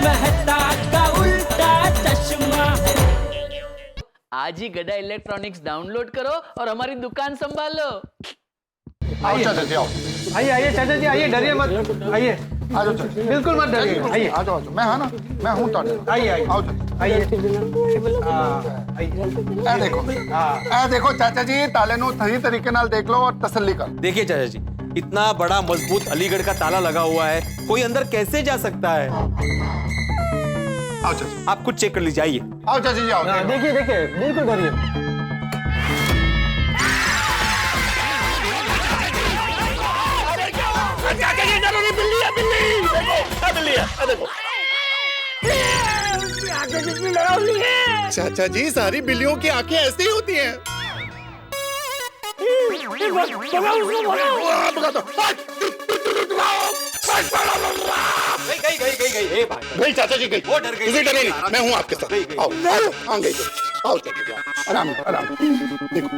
मेहता का उल्टा चश्मा। आज ही गड़ा इलेक्ट्रॉनिक्स डाउनलोड करो और हमारी दुकान संभालो। आओ चाचा जी, आओ। आइए आइए चाचा जी, आइए, डरिए मत, आइए। आ जाओ चाचा, बिल्कुल मत डरिए, आइए। आ जाओ, मैं हाँ ना, मैं हूँ ताले। आइए आइए, आओ चाचा। आइए। ए देखो चाचा जी, ताले नो सही तरीके नाल देख लो और तसल्ली कर। देखिए चाचा जी, इतना बड़ा मजबूत अलीगढ़ का ताला लगा हुआ है, कोई अंदर कैसे जा सकता है? आओ चाचा, आप खुद चेक कर लीजिए, आइए। आओ चाचा जी, आओ। देखिए देखिए, बिल्कुल डरिए। चाचा जी, सारी बिल्लियों की आंखें ऐसी ही होती हैं। गई चाचा जी, गई। वो डर गई। तुझे डरे नहीं, मैं हूँ आपके साथ। आओ, आओ, हाँ गई। आओ चाचा जी, आओ। आराम करो, आराम करो। देखो,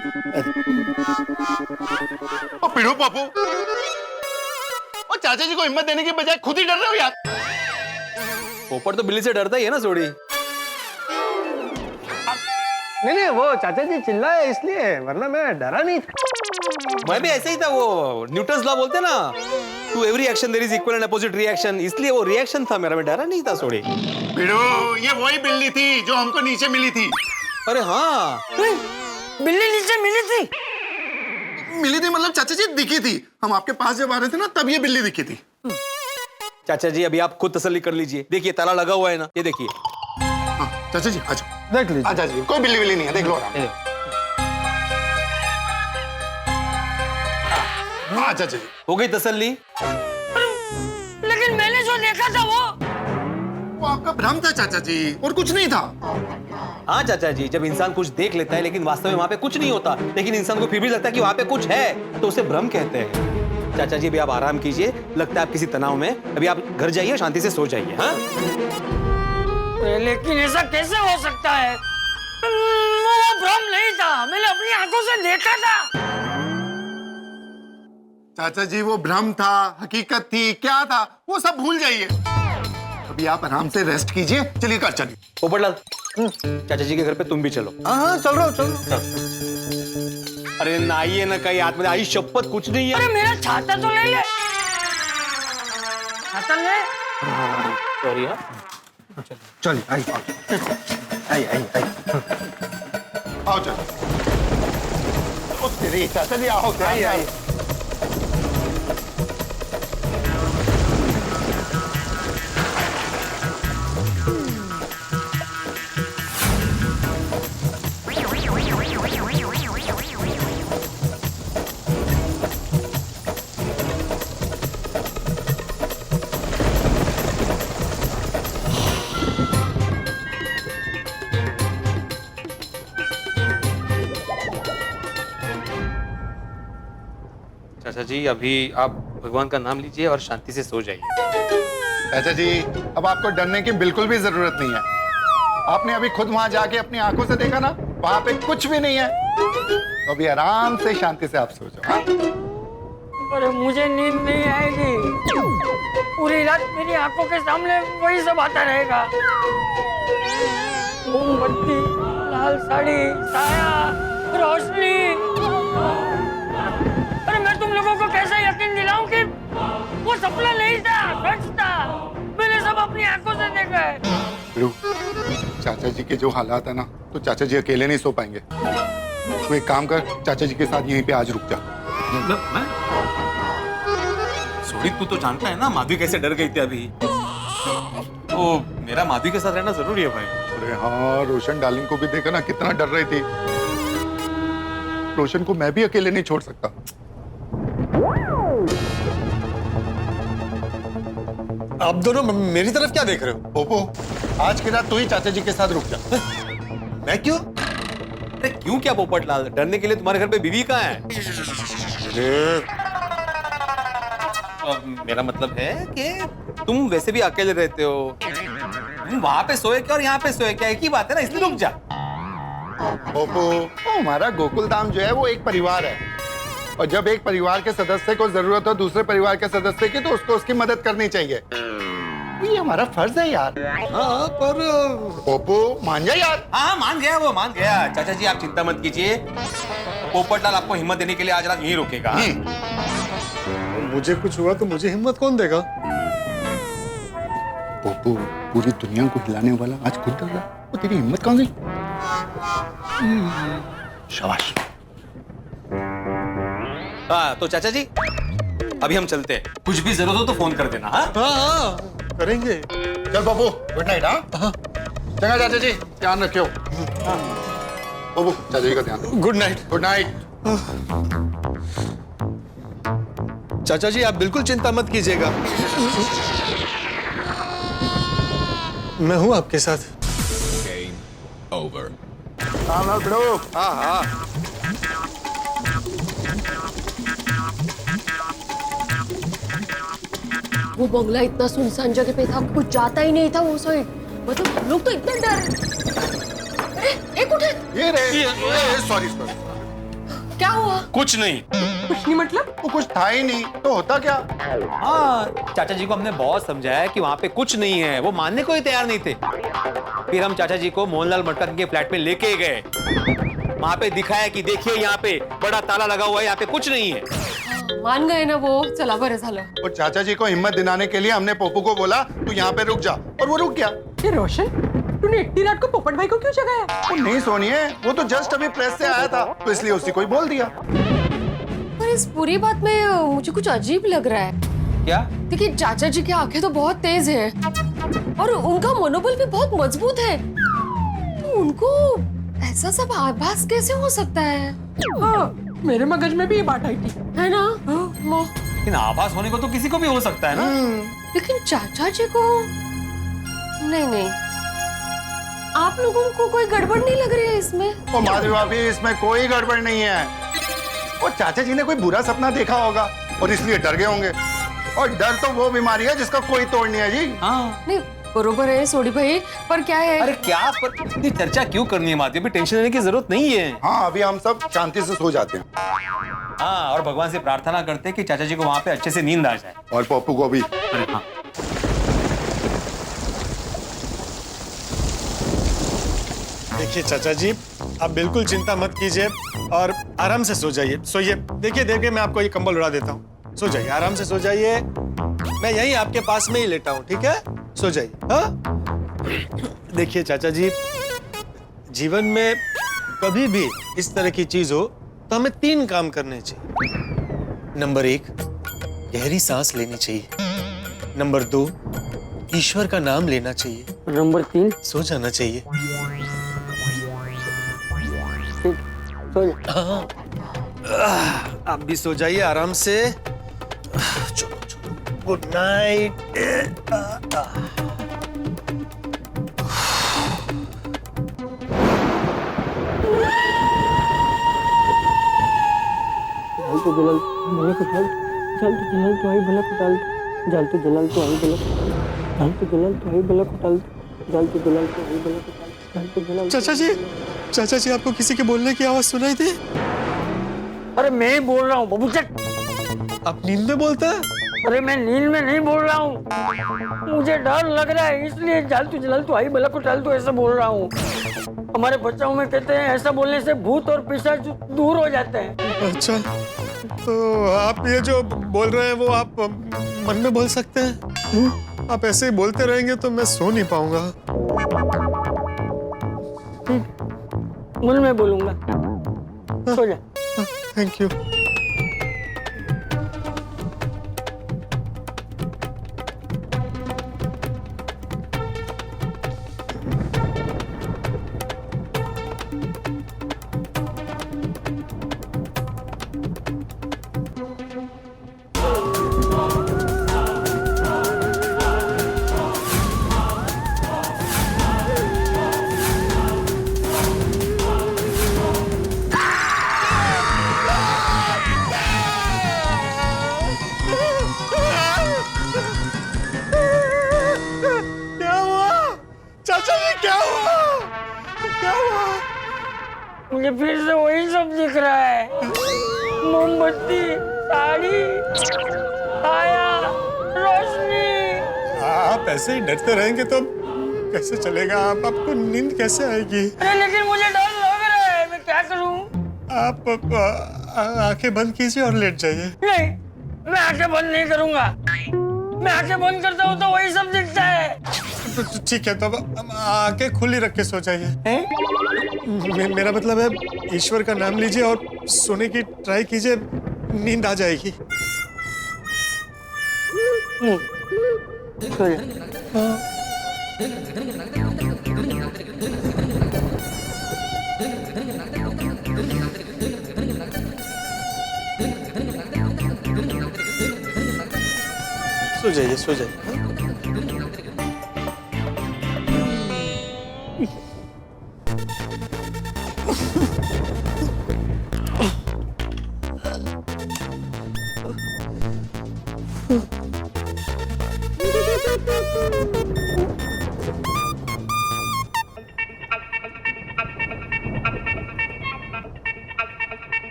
ओ पिड़ो पापू, ओ चाचा जी को हिम्मत देने की बजाय खुद ही डर रहे हो यार। पोपट तो बिल्ली से डरता ही है ना सोडी। नहीं, वो चाचा जी चिल्लाए इसलिए, वरना मैं डरा नहीं था। मैं भी ऐसे ही था, वो न्यूटन्स लॉ बोलते ना, to every action there is equal and opposite reaction, इसलिए वो रिएक्शन था मेरा, मैं डरा नहीं था सोडी। पिड़ो, ये वही बिल्ली थी जो हमको नीचे मिली थी। अरे हाँ, बिल्ली नीचे मिली थी। मिली थी मतलब चाचा जी दिखी थी। हम आपके पास जब आ रहे थे ना, तब ये बिल्ली दिखी थी। चाचा जी अभी आप खुद तसल्ली कर लीजिए, देखिए ताला लगा हुआ है ना, ये देखिए। हाँ, चाचा जी आ जाओ, देख लीजिए। आ चाचा जी, कोई बिल्ली बिल्ली नहीं है, देख लो आराम। हाँ चाचा जी, हो गई तसल्ली? लेकिन मैंने जो देखा था वो आपका भ्रम था चाचा जी, और कुछ नहीं था। हाँ चाचा जी, जब इंसान कुछ देख लेता है लेकिन वास्तव में वहां पे कुछ नहीं होता, लेकिन इंसान को फिर भी लगता है कि वहां पे कुछ है, तो उसे भ्रम कहते हैं। चाचा जी अभी आप आराम कीजिए, लगता है आप किसी तनाव में, अभी आप घर जाइए, शांति से सो जाइए। हाँ, लेकिन ऐसा कैसे हो सकता है? वो भ्रम नहीं था, मैंने अपनी आंखों से देखा था। चाचा जी वो भ्रम था, हकीकत थी, क्या था वो सब भूल जाइए। अभी आप आराम से रेस्ट कीजिए, चलिए घर चलिए। पोपटलाल, चाचा जी के घर पे तुम भी चलो। हाँ, चल रहा हूँ, चल रहा हूँ। अरे नाइए ना कहीं हाथ में, आई शपथ कुछ नहीं है। अरे मेरा छाता तो ले ले। छाता ले। सॉरी। हाँ, चलिए, आइए आइए आइए आइए। आओ चलो। ओ तेरी चाचा जी आओ, आइए आइए। चाचा जी अभी आप भगवान का नाम लीजिए और शांति से सो जाइए। चाचा जी अब आपको डरने की बिल्कुल भी जरूरत नहीं है। आपने अभी खुद वहां जाके अपनी आंखों से देखा ना, वहां पे कुछ भी नहीं है। तो अभी आराम से शांति से आप सो जाओ। हाँ? अरे मुझे नींद नहीं आएगी, पूरी रात मेरी आंखों के सामने वही सब आता रहेगा। मोमबत्ती, लाल साड़ी, साया, रोशनी। अरे मैं तुम लोगों को कैसे यकीन दिलाऊं कि वो सपना नहीं था, सच था। मैंने सब अपनी आंखों से देखा है। चाचा जी के जो हालात है ना, तो चाचा जी अकेले नहीं सो पाएंगे। तो एक काम कर, चाचा जी के साथ यहीं पे आज रुक जा। सोडी तू तो जानता है ना माधवी कैसे डर गई थी अभी, तो मेरा माधवी के साथ रहना जरूरी है भाई। अरे हाँ, रोशन डार्लिंग को भी देखा ना, कितना डर रही थी। रोशन को मैं भी अकेले नहीं छोड़ सकता। आप दोनों मेरी तरफ क्या देख रहे हो? पोपो, आज की रात तू ही चाचा जी के साथ रुक जा। मैं क्यों? अरे क्यों क्या पोपटलाल, डरने के लिए तुम्हारे घर पे बीवी कहाँ है? मेरा मतलब है कि तुम वैसे भी अकेले रहते हो, तुम वहां पे सोए क्या और यहाँ पे सोए क्या, एक ही बात है ना, इसलिए रुक जा। पोपो, हमारा गोकुल धाम जो है वो एक परिवार है, और जब एक परिवार के सदस्य को जरूरत हो दूसरे परिवार के सदस्य की, तो उसको उसकी मदद करनी चाहिए। ये हमारा फर्ज है यार। हाँ पर पोपू मान जा यार। हाँ मान गया, वो मान गया। चाचा जी आप चिंता मत कीजिए, पोपटलाल आपको हिम्मत देने के लिए आज रात यहीं रुकेगा। मुझे कुछ हुआ तो मुझे हिम्मत कौन देगा? पोपू पूरी दुनिया को हिलाने वाला आज खुद डर रहा, वो तेरी हिम्मत कहाँ गई? शाबाश। हाँ तो चाचा जी अभी हम चलते हैं, कुछ भी जरूरत हो तो फोन कर देना। हाँ हाँ करेंगे। चल पोपू गुड नाइट। हाँ चंगा चाचा जी ध्यान रखियो। पोपू चाचा जी का ध्यान रखो। Good night. Good night. चाचा जी आप बिल्कुल चिंता मत कीजिएगा, मैं हूं आपके साथ। हाँ ब्रो। हाँ हाँ वो बंगला इतना सुनसान जगह पे था, कुछ जाता ही नहीं था वो साइड। मतलब हम लोग तो इतने डर। अरे एक उठे, ये रे। Sorry sorry. क्या हुआ? कुछ नहीं। कुछ नहीं मतलब? वो कुछ था ही नहीं तो होता क्या? हाँ चाचा जी को हमने बहुत समझाया कि वहाँ पे कुछ नहीं है, वो मानने को ही तैयार नहीं थे। फिर हम चाचा जी को मोहनलाल मटकर के फ्लैट में लेके गए, वहाँ पे दिखाया कि देखिए यहाँ पे बड़ा ताला लगा हुआ है, यहाँ पे कुछ नहीं है। मान गए ना वो, चला बरं झालं। और चाचा जी को हिम्मत दिलाने के लिए हमने पोपू को बोला तू यहाँ पे रुक जा, और वो रुक गया। ये रोशन, तूने इतनी रात को पोपट भाई को क्यों जगाया? वो नहीं सोनिए, वो तो जस्ट अभी प्रेस से आया था तो इसलिए उसी को ही बोल दिया। पर इस पूरी बात में मुझे कुछ अजीब लग रहा है। क्या? देखिए चाचा जी की आंखें तो बहुत तेज हैं और उनका मनोबल भी बहुत मजबूत है, तो उनको ऐसा सब आभास कैसे हो सकता है? हाँ, मेरे मगज में भी ये बात आई थी। है ना? लेकिन आभास होने को तो किसी को भी हो सकता है ना। लेकिन चाचा जी को नहीं, आप लोगों को कोई गड़बड़ नहीं लग रही है इसमें? वो माधवी भाभी इसमें कोई गड़बड़ नहीं है। वो चाचा जी ने कोई बुरा सपना देखा होगा और इसलिए डर गए होंगे, और डर तो वो बीमारी है जिसका कोई तोड़ नहीं है जी। हाँ नहीं बरोबर है सोडी भाई, पर क्या है? अरे क्या पर इतनी चर्चा क्यों करनी है माधवी, टेंशन लेने की जरूरत नहीं है। हाँ अभी हम सब शांति से सो जाते हैं। हाँ और भगवान से प्रार्थना करते हैं कि चाचा जी को वहाँ पे अच्छे से नींद आ जाए। और पप्पू को भी। अरे हाँ देखिए चाचा जी आप बिल्कुल चिंता मत कीजिए और आराम से सो जाइए। सोइए, देखिए मैं आपको ये कंबल उड़ा देता हूँ। सो जाइए, आराम से सो जाइए, मैं यहीं आपके पास में ही लेटा हूँ, ठीक है? सो जाइए। हाँ देखिए चाचा जी, जीवन में कभी भी इस तरह की चीज हो तो हमें 3 काम करने चाहिए। नंबर 1 गहरी सांस लेनी चाहिए, नंबर 2 ईश्वर का नाम लेना चाहिए, नंबर 3 सो जाना चाहिए। हाँ, आप भी सो जाइए आराम से। चलो गुड नाइट। चाचा जी आपको किसी के बोलने की आवाज सुनाई दी? अरे मैं ही बोल रहा हूँ बाबू चट। आप नींद में बोलते हैं? अरे मैं नींद में नहीं बोल रहा हूँ, मुझे डर लग रहा है इसलिए जल तू आई भला को टाल तू ऐसा बोल रहा हूँ। हमारे बच्चों में कहते हैं ऐसा बोलने से भूत और पिशाच दूर हो जाते हैं। अच्छा, तो आप ये जो बोल रहे हैं वो आप मन में बोल सकते हैं? आप ऐसे ही बोलते रहेंगे तो मैं सो नहीं पाऊंगा। मन में बोलूंगा, सो जा। Thank you. मुझे फिर से वही सब दिख रहा है, मोमबत्ती, साड़ी, छाया, रोशनी। आप ऐसे ही डरते रहेंगे तो कैसे चलेगा? आपको नींद कैसे आएगी? अरे लेकिन मुझे डर लग रहा है, मैं क्या करूं? आप आंखें बंद कीजिए और लेट जाइए। नहीं, मैं आंखें बंद नहीं करूंगा। मैं आंखें बंद करता हूँ तो वही सब दिखता है। तो ठीक है, तो अब आंखें खुली रख के सो जाइए। मेरा मतलब है ईश्वर का नाम लीजिए और सोने की ट्राई कीजिए, नींद आ जाएगी। सो जाइए, सो जाइए।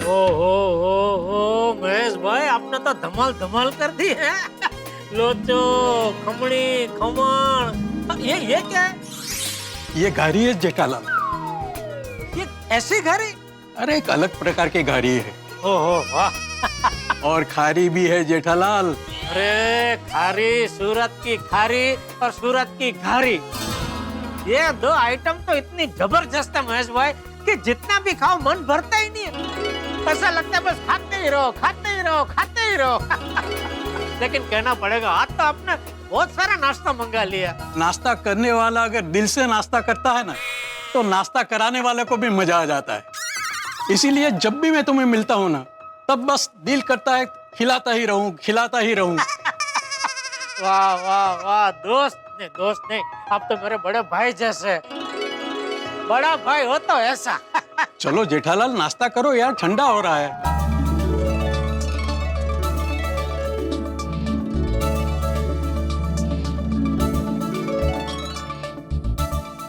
ओ महेश भाई, आपने तो धमाल धमाल कर दी है। लोचो, खमणी, खमण, ये क्या है? ये घारी है जेठालाल। ये ऐसी घड़ी? अरे एक अलग प्रकार की घारी है। ओहो वाह। और खारी भी है जेठालाल। अरे खारी, सूरत की खारी और सूरत की घारी, ये दो आइटम तो इतनी जबरदस्त है महेश भाई कि जितना भी खाओ मन भरता ही नहीं है। ऐसा लगता है बस खाते ही रहो, खाते ही रहो, खाते ही रहो। लेकिन कहना पड़ेगा, आज तो आपने बहुत सारा नाश्ता मंगा लिया। नाश्ता करने वाला अगर दिल से नाश्ता करता है ना, तो नाश्ता कराने वाले को भी मजा आ जाता है। इसीलिए जब भी मैं तुम्हें मिलता हूँ ना, तब बस दिल करता है खिलाता ही रहूं, खिलाता ही रहूं। वाह वाह वाह, दोस्त नहीं, आप तो मेरे बड़े भाई जैसे। बड़ा भाई हो तो ऐसा। चलो जेठालाल नाश्ता करो यार, ठंडा हो रहा है।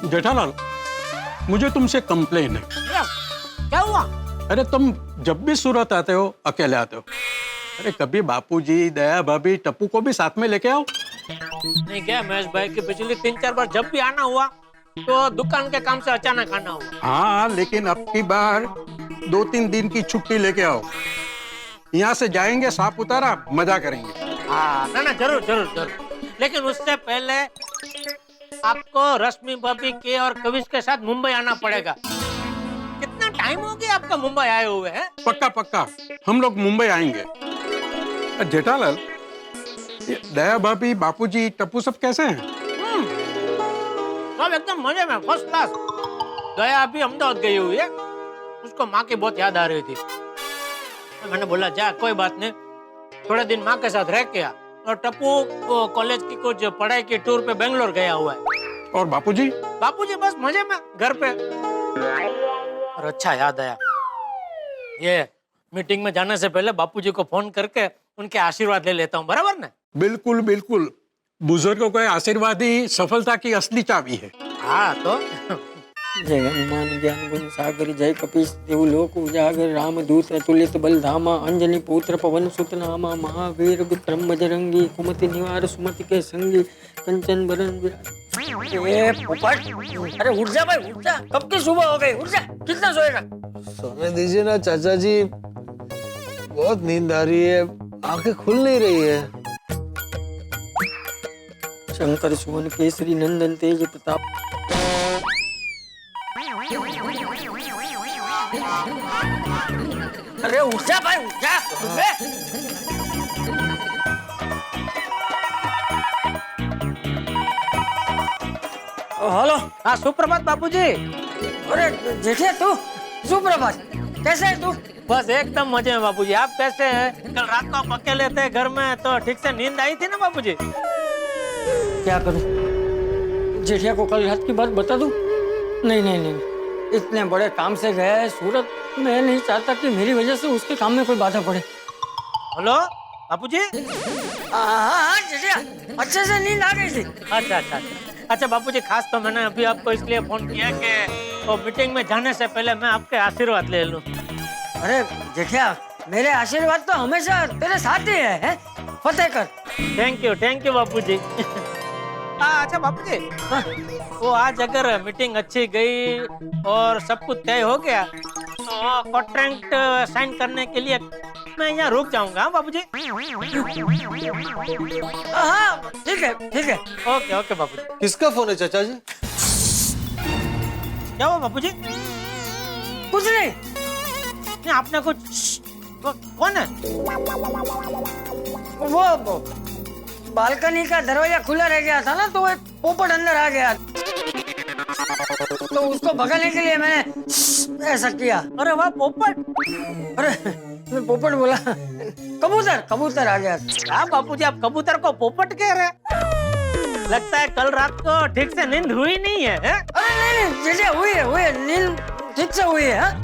जेठालाल, मुझे तुमसे कंप्लेन है। क्या हुआ? अरे तुम जब भी सूरत आते हो अकेले आते हो। अरे कभी बापूजी, दया भाभी, टप्पू को भी साथ में लेके आओ। नहीं क्या महेश भाई की पिछली 3-4 बार जब भी आना हुआ तो दुकान के काम से अचानक आना हुआ। हाँ, लेकिन अब की बार 2-3 दिन की छुट्टी लेके आओ। यहाँ से जाएंगे सापुतारा, मजा करेंगे। हाँ ना, जरूर जरूर जरूर। लेकिन उससे पहले आपको रश्मि भाभी के और कविश के साथ मुंबई आना पड़ेगा। कितना टाइम हो गया आपका मुंबई आए हुए हैं? पक्का पक्का हम लोग मुंबई आएंगे। जेठालाल, ये दया भाभी, बापूजी, टप्पू सब कैसे हैं? सब एकदम मजे में, फर्स्ट क्लास। दया अभी अहमदाबाद गई हुई है, उसको माँ की बहुत याद आ रही थी। तो मैंने बोला जा कोई बात नहीं, थोड़े दिन माँ के साथ रह के आ। और टप्पू कॉलेज की कुछ पढ़ाई की टूर पे बेंगलोर गया हुआ है। और बापूजी? बापूजी बस मजे में घर पे। और अच्छा याद आया, ये मीटिंग में जाने से पहले बापूजी को फोन करके उनके आशीर्वाद ले लेता हूँ, बराबर ना? बिल्कुल बिल्कुल, बुजुर्गों का आशीर्वाद ही सफलता की असली चाबी है। हाँ तो जय हनुमान ज्ञान गुण सागर, जय कपीस देव लोक उजागर, रामदूत अतुलित बल धामा, अंजनी पुत्र पवन सुत नामा, महावीर विक्रम बजरंगी, कुमति निवार सुमति के संगी, कंचन बरन विराज। ए पोपट, अरे उठ जा भाई, उठ जा। कब की सुबह हो गई, उठ जा। कितना सोएगा? सोने दीजिए ना चाचा जी, बहुत नींद आ रही है, आंखें खुल नहीं रही है। शंकर सुवन केसरी नंदन तेज प्रताप। अरे उठ जा भाई, उठ जा। हेलो। हाँ सुप्रभात बापूजी। अरे जेठे तू, सुप्रभात। कैसे है तू? बस एकदम मजे में बापूजी। आप कैसे हैं? कल रात को आप अकेले थे घर में तो ठीक से नींद आई थी ना बापूजी? क्या करूं? जेठिया को कल रात की बात बता दूं? नहीं नहीं नहीं, इतने बड़े काम से गया है सूरत, मैं नहीं चाहता कि मेरी वजह से उसके काम में कोई बाधा पड़े। हेलो बापूजी? हाँ जेठिया, अच्छे से नींद आ गई थी। अच्छा बापूजी, खास तो मैंने अभी आपको इसलिए फोन किया कि वो मीटिंग में जाने से पहले मैं आपके आशीर्वाद ले लूं। अरे जेठिया, मेरे आशीर्वाद तो हमेशा तेरे साथ ही है? फतेह कर। थैंक यू बापूजी। अच्छा बापूजी, वो आज अगर मीटिंग अच्छी गई और सब कुछ तय हो गया तो कॉन्ट्रैक्ट साइन करने के लिए मैं यहाँ रुक जाऊंगा बाबूजी। हाँ ठीक है। ओके बाबूजी। किसका फोन है चाचा जी? क्या हुआ बाबूजी? कुछ नहीं। आपने कुछ कौन है? वो बालकनी का दरवाजा खुला रह गया था ना, तो एक पोपट अंदर आ गया, तो उसको भगाने के लिए मैंने ऐसा किया। अरे वाह पोपट! अरे मैं पोपट बोला, कबूतर आ गया। क्या बापूजी, आप कबूतर को पोपट कह रहे हैं? लगता है कल रात को ठीक से नींद हुई नहीं है, है? अरे नहीं जैसे हुई है नींद ठीक से हुई है।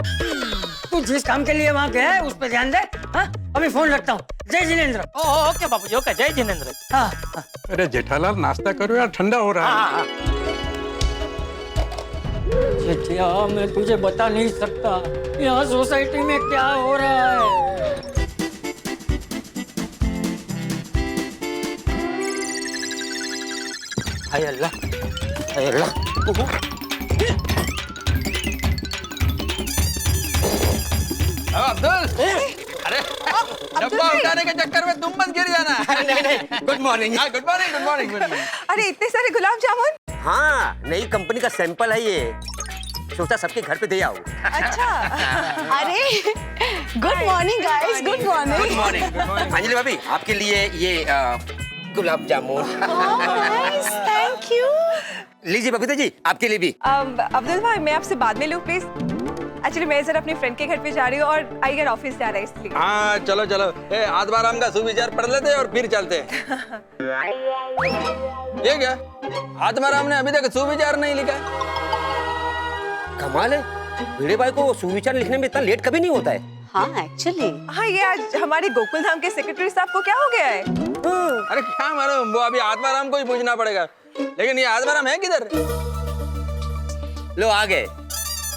तू जिस काम के लिए वहाँ गया है उस पर ध्यान दे। हाँ अभी फोन रखता हूँ। जय जिनेंद्र। ओके बापूजी, ओके, जय जिनेंद्र। हाँ। अरे जेठालाल नाश्ता करो यार, ठंडा हो रहा है। हाँ। जेठिया, मैं तुझे बता नहीं सकता यहाँ सोसाइटी में क्या हो रहा है। हाय अल्लाह। अब्दुल, अरे डब्बा उठाने के चक्कर में तुम मत गिर जाना। नहीं, गुड मॉर्निंग। Good morning. अरे इतने सारे गुलाब जामुन? हाँ, नई कंपनी का सैंपल है ये, सोचा सबके घर पे दे आओ। अच्छा, अरे good morning guys, good morning. Anjali भाभी, आपके लिए ये गुलाब जामुन। Thank you. लीजिए बबीता जी, आपके लिए भी। अब्दुल भाई, मैं आपसे बाद में लूँ प्लीज? एक्चुअली मैं सर अपनी फ्रेंड के घर पे जा रही हूँ और आइगर ऑफिस जा रहा है इसलिए। हाँ चलो आत्माराम का सुविचार पढ़ लेते और फिर चलते हैं। ये क्या, आत्माराम ने अभी तक सुविचार नहीं लिखा? कमाल है, भिड़े भाई को सुविचार लिखने में इतना लेट कभी नहीं होता है। हाँ एक्चुअली। हाँ, ये आज हमारे गोकुल धाम के सेक्रेटरी साहब को क्या हो गया है? अरे क्या मालूम, वो अभी आत्माराम को ही पूछना पड़ेगा। लेकिन ये आत्माराम है किधर? लो आ गए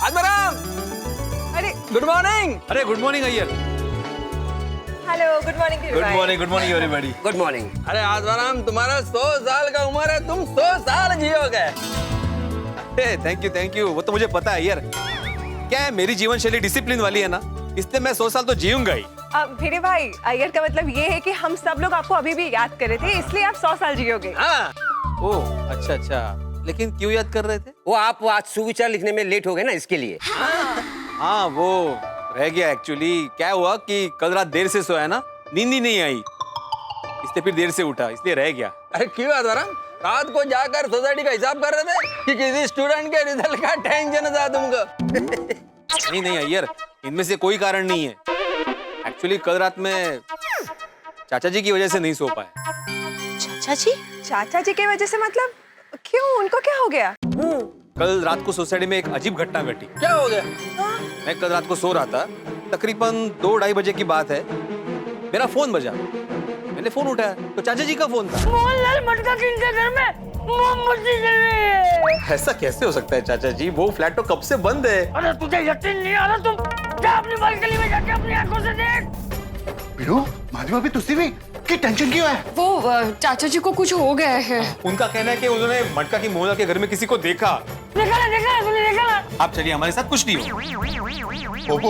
आत्माराम। अरे गुड मॉर्निंग। अरे good morning Iyer. Hello, good morning. Good morning everybody. Good morning. अरे आत्माराम, तुम्हारा 100 साल का उम्र है, तुम 100 साल जियोगे। थैंक यू, वो तो मुझे पता है यार। क्या है, मेरी जीवन शैली डिसिप्लिन वाली है ना, इसलिए मैं 100 साल तो जीऊंगा ही। भिड़े भाई, अय्यर का मतलब ये है कि हम सब लोग आपको अभी भी याद कर रहे थे, इसलिए आप 100 साल जियोगे। हाँ। ओह अच्छा, लेकिन क्यों याद कर रहे थे? वो आप आज सुविचार लिखने में लेट हो गए ना, इसके लिए। हाँ वो रह गया एक्चुअली। क्या हुआ कि कल रात देर से सोया ना, नींद ही नहीं आई, इसलिए फिर देर से उठा, इसलिए रह गया। अरे क्यों आत्माराम, रात को जाकर सोसाइटी का हिसाब कर रहे थे कि किसी स्टूडेंट के रिजल्ट का टेंशन था तुमको? नहीं अय्यर, इनमें से कोई कारण नहीं है। एक्चुअली कल रात में चाचा जी की वजह से नहीं सो पाया। चाचा जी की वजह से मतलब? क्यों, उनको क्या हो गया? कल रात को सोसाइटी में एक अजीब घटना घटी। क्या हो गया? मैं कल रात को सो रहा था, तकरीबन 2-2:30 बजे की बात है। मेरा फोन बजा, मैंने फोन उठाया तो चाचा जी का फोन था। मोहनलाल मटका किंग के घर में मोमबत्ती जल रही है। ऐसा कैसे हो सकता है चाचा जी, वो फ्लैट तो कब से बंद है। अरे तुझे यकीन नहीं आ रहा? तुम जा अपनी बालकनी में जाके अपनी आंखों से देख। बिरू, माधवी भाभी तुझसे भी की टेंशन क्यों है? वो चाचा जी को कुछ हो गया है। उनका कहना है कि उन्होंने मटका की मोहल्ला के घर में किसी को देखा। देखा ना? आप चलिए, हमारे साथ कुछ नहीं हो। पोपो,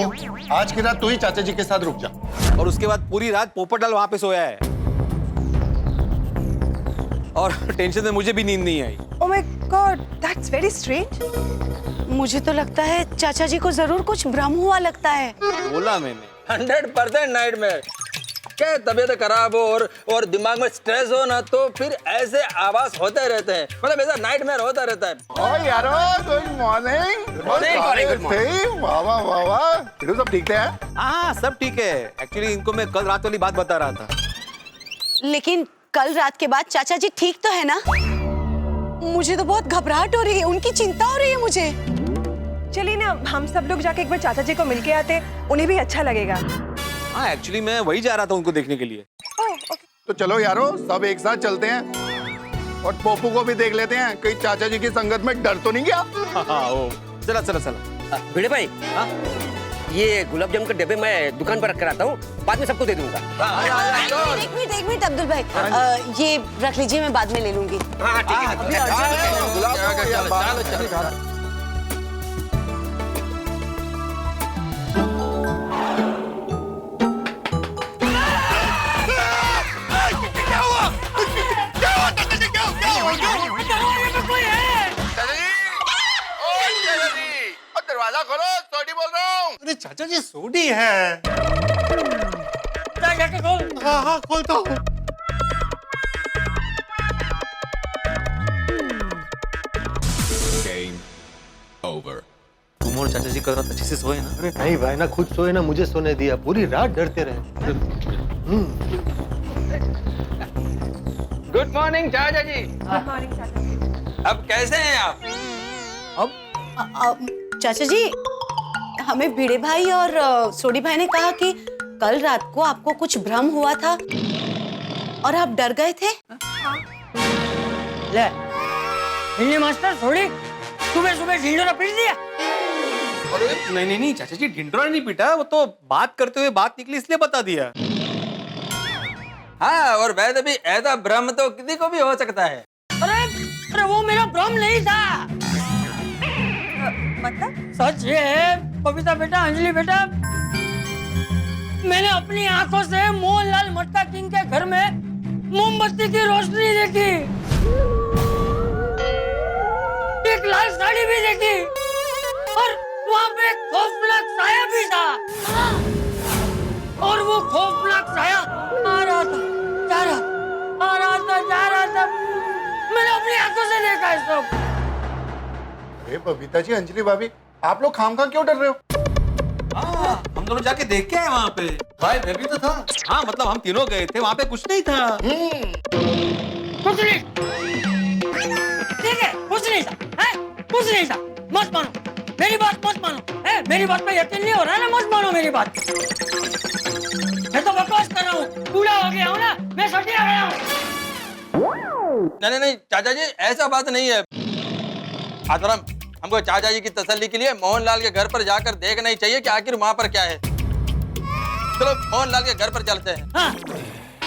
आज की रात तू ही चाचा जी के साथ रुक जा। और उसके बाद पूरी रात पोपटलाल वहां पे सोया है और टेंशन में मुझे भी नींद नहीं आई। Oh my God, that's very strange. मुझे तो लगता है चाचा जी को जरूर कुछ भ्रम हुआ लगता है। बोला मैंने, 100% नाइटमेयर। क्या तबीयत खराब हो और दिमाग में स्ट्रेस हो ना, तो फिर ऐसे आवाज होते रहते हैं, मतलब ऐसा नाइटमेयर होता रहता है। ओ यारो, गुड मॉर्निंग। वाह वाह वाह वाह, फिर सब ठीक है? हाँ सब ठीक है। एक्चुअली इनको मैं कल रात वाली बात बता रहा था। लेकिन कल रात के बाद चाचा जी ठीक तो है ना? मुझे तो बहुत घबराहट हो रही है, उनकी चिंता हो रही है मुझे। चलिए ना, हम सब लोग जाके एक बार चाचा जी को मिलके आते, उन्हें भी अच्छा लगेगा। हाँ एक्चुअली मैं वही जा रहा था उनको देखने के लिए। तो चलो यारो, सब एक साथ चलते हैं और पोपू को भी देख लेते हैं, कहीं चाचा जी की संगत में डर तो नहीं गया। चला चला चला। भिड़े भाई, ये गुलाब जामुन के डब्बे मैं दुकान पर रख कर आता हूँ, बाद में सबको दे दूंगा। एक मिनट अब्दुल भाई, ये रख लीजिए, मैं बाद में ले लूंगी। हाँ ठीक है। दरवाजा खोलो, सोडी बोल रहा हूँ। अरे चाचा जी सोडी है। जाके खोल। हाँ हाँ खोलता हूँ। तुम और चाचा जी कल रात अच्छे से सोए ना? अरे नहीं भाई ना, खुद सोए ना मुझे सोने दिया, पूरी रात डरते रहे। गुड मॉर्निंग चाचा जी। गुड मॉर्निंग चाचा जी। अब कैसे हैं आप? चाचा जी, हमें भिड़े भाई और सोडी भाई ने कहा कि कल रात को आपको कुछ भ्रम हुआ था और आप डर गए थे। ले, हिंदी मास्टर सोडी, सुबह सुबह ढिंडोरा पीट दिया। नहीं चाचा जी, ढिंडोरा नहीं पीटा, वो तो बात करते हुए बात निकली इसलिए बता दिया। हाँ, और वैसे भी ऐसा भ्रम तो किसी को भी हो सकता है। अरे वो मेरा भ्रम नहीं था। मतलब? सच ये है बबीता बेटा, अंजलि बेटा, मैंने अपनी आंखों से मोहनलाल मटका किंग के घर में मोमबत्ती की रोशनी देखी, एक लाल साड़ी भी देखी और वहाँ पे एक खौफनाक साया भी था। और वो खौफनाक साया आ रहा था, जा रहा था। मैंने अपनी आंखों से देखा है सब। अरे बबीता जी, अंजलि भाभी, आप लोग खामखा क्यों डर रहे हो? हाँ, हम दोनों जाके देख के आए वहाँ पे। भाई मैं भी तो था। हाँ मतलब हम तीनों गए थे, वहाँ पे कुछ नहीं था। कुछ नहीं, ठीक है, कुछ नहीं था, है? कुछ नहीं था। मत मानो मेरी बात, मत मानो, है? मेरी बात पे यकीन नहीं हो रहा ना, मत मानो मेरी बात। मैं तो बकवास कर रहा हूँ, बूढ़ा हो गया हूँ ना, मैं सटिया गया हूँ। नहीं चाचा जी, ऐसा बात नहीं है। आतराम, हमको चाचा जी की तसल्ली के लिए मोहनलाल के घर पर जाकर देखना ही चाहिए कि आखिर वहाँ पर क्या है। चलो मोहनलाल के घर पर चलते हैं। हाँ।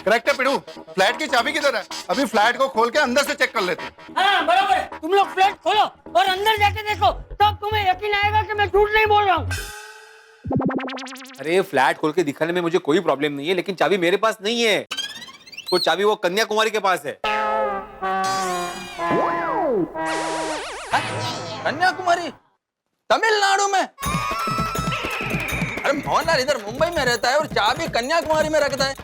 करेक्ट है पिड़ू, फ्लैट की चाबी किधर है? अभी फ्लैट को खोल के अंदर से चेक कर लेते हैं। हाँ बराबर है, तुम लोग फ्लैट खोलो और अंदर जाके देखो, तब तुम्हें यकीन आएगा कि मैं झूठ नहीं बोल रहा हूँ। अरे फ्लैट खोल के दिखाने में मुझे कोई प्रॉब्लम नहीं है, लेकिन चाबी मेरे पास नहीं है। वो चाबी वो कन्याकुमारी के पास है। कन्याकुमारी? तमिलनाडु में? अरे मोहनलाल इधर मुंबई में रहता है और चाबी कन्याकुमारी में रखता है।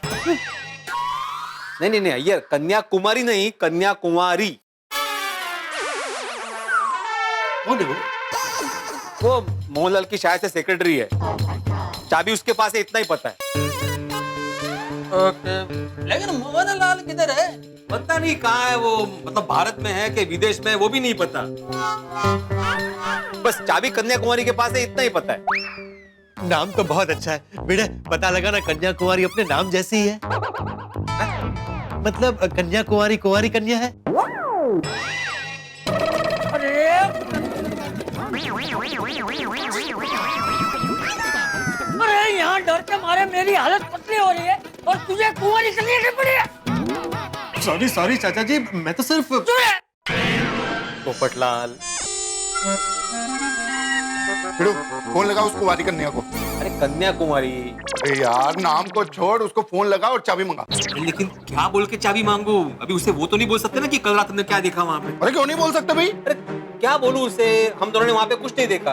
नहीं अय्यर, कन्याकुमारी नहीं, कन्याकुमारी। वो मोहनलाल की शायद से सेक्रेटरी है, चाबी उसके पास है, इतना ही पता है। ओके, लेकिन मोहनलाल किधर है? पता नहीं कहाँ है वो, मतलब भारत में है कि विदेश में है वो भी नहीं पता। बस चाबी कन्याकुमारी के पास है, इतना ही पता है। नाम तो बहुत अच्छा है बेटे, पता लगा ना कन्याकुमारी अपने नाम जैसी ही है। मतलब कन्याकुमारी कुंवारी कन्या है। अरे यहाँ डर के मारे मेरी हालत पतली हो रही है और तुझे कुंवारी करनी नहीं पड़ी है। सॉरी चाचा जी, मैं तो सिर्फ। पोपटलाल, फोन लगा उसको वारी कन्या को। अरे कन्याकुमारी। अरे यार नाम को छोड़, उसको फोन लगा और चाबी मंगा। लेकिन क्या बोल के चाबी मांगू? अभी उसे वो तो नहीं बोल सकते ना कि कल रात ने क्या देखा वहाँ पे। अरे क्यों नहीं बोल सकते भाई? अरे क्या बोलूं उसे, हम दोनों ने वहाँ पे कुछ नहीं देखा।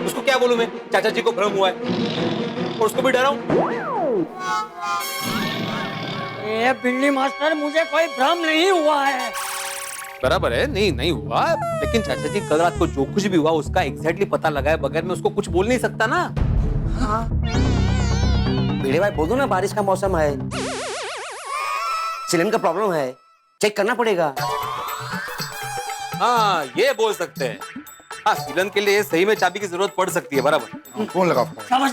उसको क्या बोलूं मैं, चाचा जी को भ्रम हुआ है और उसको भी डराऊं। ये बिल्ली मास्टर, मुझे कोई भ्रम नहीं हुआ है। बराबर है, नहीं हुआ, लेकिन चाचा जी कल रात को जो कुछ भी हुआ उसका एग्जैक्टली पता लगाए बगैर मैं उसको कुछ बोल नहीं सकता ना। हाँ भिड़े भाई बोल दो ना, बारिश का मौसम है, सिलेंडर का प्रॉब्लम है, चेक करना पड़ेगा। हाँ ये बोल सकते हैं। हाँ सीलन के लिए सही में चाबी की जरूरत पड़ सकती है। बराबर। फोन लगा। समझ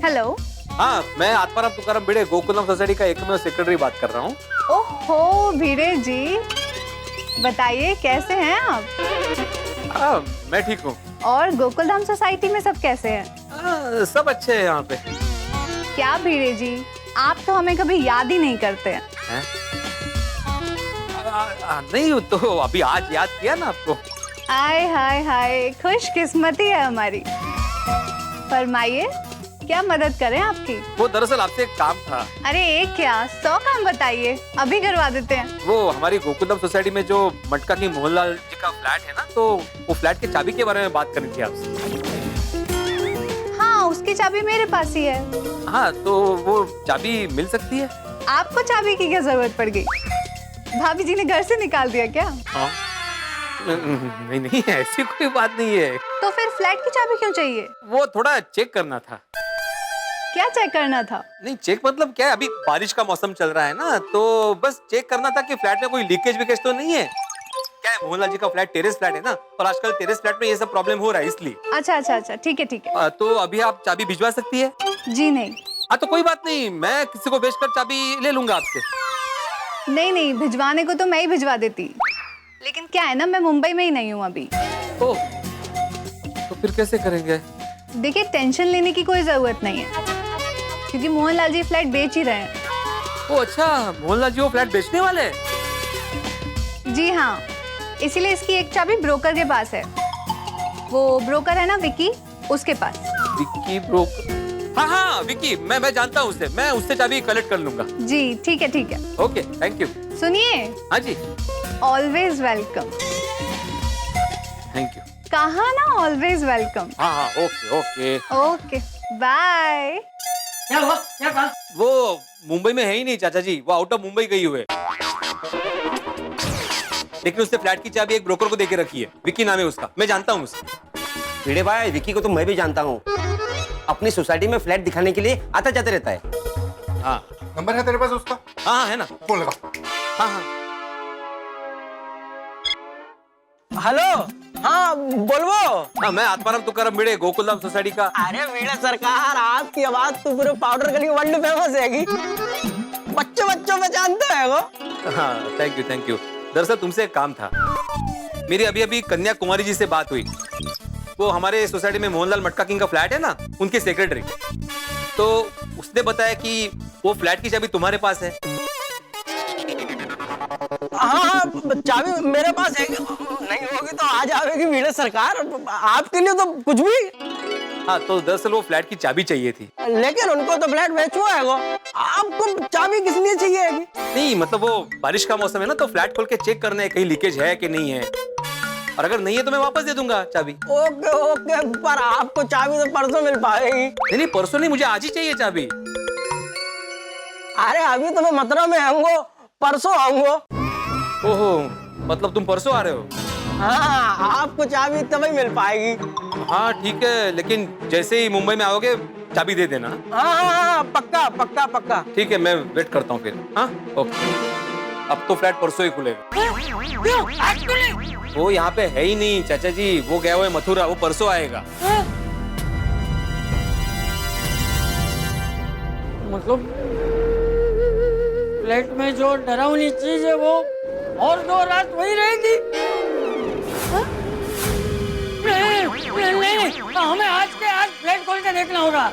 हेलो। हाँ मैं आत्माराम तुकाराम भिड़े गोकुलम सोसाइटी का एकमेव सेक्रेटरी बात कर रहा हूँ। ओहो भिड़े जी, बताइए कैसे हैं आप? मैं ठीक हूँ। और गोकुलधाम सोसाइटी में सब कैसे हैं? सब अच्छे हैं यहाँ पे। क्या भिड़े जी, आप तो हमें कभी याद ही नहीं करते हैं। नहीं तो अभी आज याद किया ना आपको। आय हाय हाय, खुशकिस्मती है हमारी। फरमाइए क्या मदद करें आपकी? वो दरअसल आपसे एक काम था। अरे एक क्या 100 काम बताइए, अभी करवा देते हैं। वो हमारी गोकुलम सोसाइटी में जो मटका की मोहनलाल जी का फ्लैट है ना, तो वो फ्लैट की चाबी के बारे में बात करनी थी आपसे। हाँ उसकी चाबी मेरे पास ही है। हाँ तो वो चाबी मिल सकती है? आपको चाबी की क्या जरूरत पड़ गई? भाभी जी ने घर से निकाल दिया क्या? हाँ नहीं ऐसी कोई बात नहीं है। तो फिर फ्लैट की चाबी क्यों चाहिए? वो थोड़ा चेक करना था। क्या चेक करना था? नहीं चेक मतलब क्या है, अभी बारिश का मौसम चल रहा है ना, तो बस चेक करना था कि फ्लैट में कोई लीकेज विकेज तो नहीं है। क्या है, मोहनलाल जी का फ्लैट टेरेस फ्लैट है ना, और आजकल टेरेस फ्लैट में ये सब प्रॉब्लम हो रहा है इसलिए। अच्छा ठीक है। तो अभी आप चाबी भिजवा सकती है? जी नहीं। हाँ तो कोई बात नहीं, मैं किसी को भेजकर चाबी ले लूंगा आपसे। नहीं भिजवाने को तो मैं ही भिजवा देती, लेकिन क्या है ना, मैं मुंबई में ही नहीं हूँ अभी। ओह तो फिर कैसे करेंगे? देखिए टेंशन लेने की कोई जरूरत नहीं है, क्योंकि मोहनलाल जी फ्लैट बेच ही रहे हैं। ओह अच्छा, मोहनलाल जी वो फ्लैट बेचने वाले हैं? जी हाँ, इसीलिए इसकी एक चाबी ब्रोकर के पास है। वो ब्रोकर है ना विकी, उसके पास। विकी ब्रोकर? हाँ विकी, मैं जानता हूँ उसे, मैं उससे चाबी कलेक्ट कर लूंगा। जी ठीक है। Okay thank you. सुनिए। हाँ जी। Always welcome. Thank you. कहा ना ऑलवेज वेलकम। हाँ ओके बाय। क्या हुआ? क्या कहा? वो मुंबई में है ही नहीं चाचा जी, वो आउट ऑफ मुंबई गई हुए, लेकिन उसने फ्लैट की चाबी एक ब्रोकर को देके रखी है। विकी नाम है उसका, मैं जानता हूँ उसे। भिड़े भाई विकी को तो मैं भी जानता हूँ, अपनी सोसाइटी में फ्लैट दिखाने के लिए आता जाते रहता है। हाँ नंबर है तेरे पास उसका? हाँ है ना। फोन लगा। हाँ हेलो। हाँ बोलवो। हाँ मैं आत्माराम तुकाराम भिड़े गोकुलधाम सोसाइटी का। अरे भिड़े सरकार, आपकी आवाज तो पूरे पाउडर गली वर्ल्ड फेमस है। बच्चों में जानते हैं वो। हाँ थैंक यू। दरअसल तुमसे एक काम था। मेरी अभी कन्याकुमारी जी से बात हुई। वो हमारे सोसाइटी में मोहनलाल मटका किंग का फ्लैट है ना, उनके सेक्रेटरी। तो उसने बताया कि वो फ्लैट की चाबी तुम्हारे पास है। हाँ चाबी मेरे पास है, नहीं होगी तो आ जाएगी भिड़े सरकार, आपके लिए तो कुछ भी। हाँ तो दरअसल वो फ्लैट की चाबी चाहिए थी। लेकिन उनको तो फ्लैट बेचना है, वो आपको चाबी किस लिए चाहिए? नहीं मतलब वो बारिश का मौसम है ना, तो फ्लैट खोल के चेक करना है कहीं लीकेज है कि नहीं है, और अगर नहीं है तो मैं वापस दे दूंगा चाबी। ओके, पर आपको चाबी तो परसों मिल पाएगी। नहीं परसों नहीं, मुझे आज ही चाहिए चाबी। अरे अभी तो मैं मथुरा में आऊंगा, परसों आऊंगा। ओहो मतलब तुम परसों आ रहे हो? हाँ आपको चाबी तभी मिल पाएगी। हाँ ठीक है, लेकिन जैसे ही मुंबई में आओगे चाबी दे देना। हाँ पक्का। ठीक है, मैं वेट करता हूँ फिर। हाँ ओके। अब तो फ्लैट परसों ही खुलेगा। वो यहाँ पे है ही नहीं चाचा जी, वो गया हुआ है मथुरा, वो परसों आएगा। मतलब फ्लैट में जो डरावनी चीज है वो और 2 रात वही रहेगी? नहीं, हमें आज के आज फ्लैट खोल के देखना होगा।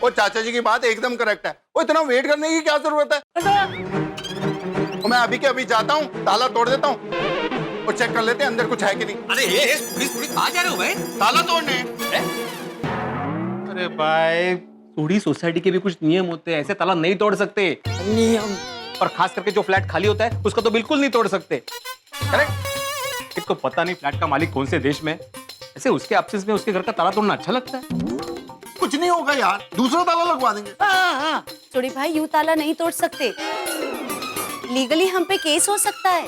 वो चाचा जी की बात एकदम करेक्ट है, वो इतना वेट करने की क्या जरूरत है? तो मैं अभी के अभी जाता हूँ, ताला तोड़ देता हूँ और चेक कर लेते हैं अंदर कुछ है कि नहीं। अरे थोड़ी कहाँ जा रहे हो भाई? ताला तोड़ने। अरे भाई थोड़ी सोसाइटी के भी कुछ नियम होते हैं, ऐसे ताला नहीं तोड़ सकते। नियम? और खास करके जो फ्लैट खाली होता है उसका तो बिल्कुल नहीं तोड़ सकते। करेक्ट? एक तो पता नहीं फ्लैट का मालिक कौन से देश में है। ऐसे उसके एब्सेंस में उसके घर का ताला तोड़ना अच्छा लगता है? कुछ नहीं होगा यार, दूसरा ताला लगवा देंगे। छोड़ी भाई, यूं ताला नहीं तोड़ सकते, लीगली हम पे केस हो सकता है।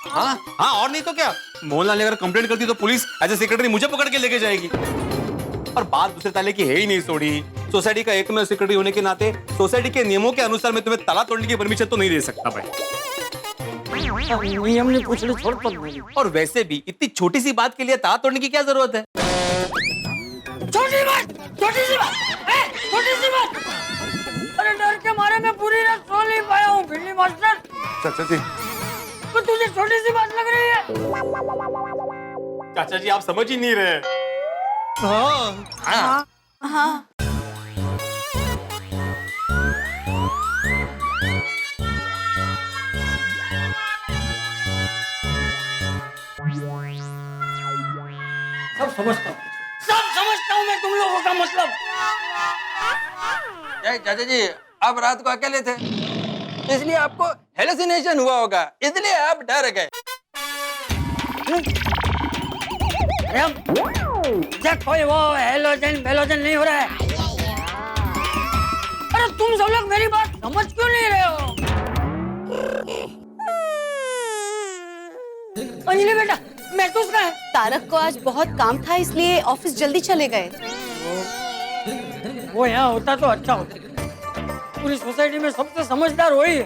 हाँ हाँ, और नहीं तो क्या, मोहनलाल ने अगर कंप्लेंट कर दी तो पुलिस एज ए सेक्रेटरी मुझे पकड़ के लेके जाएगी। और बात दूसरे ताले की है ही नहीं सोडी। सोसाइटी का एकमेव सेक्रेटरी होने के नाते सोसाइटी के नियमों के अनुसार मैं तुम्हें ताला तोड़ने की परमिशन तो नहीं दे सकता भाई। नियम नहीं पूछने छोड़ पर। और वैसे भी इतनी छोटी सी बात के लिए ताला तोड़ने की क्या जरूरत है? छोटी बात, छोटी सी बात, छोटी सी बात। अरे डर के मारे मैं पूरी रात सो नहीं पाया हूँ भिंडी मास्टर। चाचा जी, तो तुझे छोटी सी बात लग रही है? चाचा जी आप समझ ही नहीं रहे। हाँ हाँ। सब समझता हूँ मैं तुम लोगों का मतलब। चाचा जी आप रात को अकेले थे, इसलिए आपको हेलुसिनेशन हुआ होगा, इसलिए आप डर गए। कोई वो हेलोजन बेलोजन नहीं हो रहा है। अरे तुम सब लोग मेरी बात समझ क्यों नहीं रहे हो? अंजलि बेटा, महसूस का है? तारक को आज बहुत काम था इसलिए ऑफिस जल्दी चले गए। वो यहाँ होता तो अच्छा होता। पूरी सोसाइटी में सबसे समझदार वही है।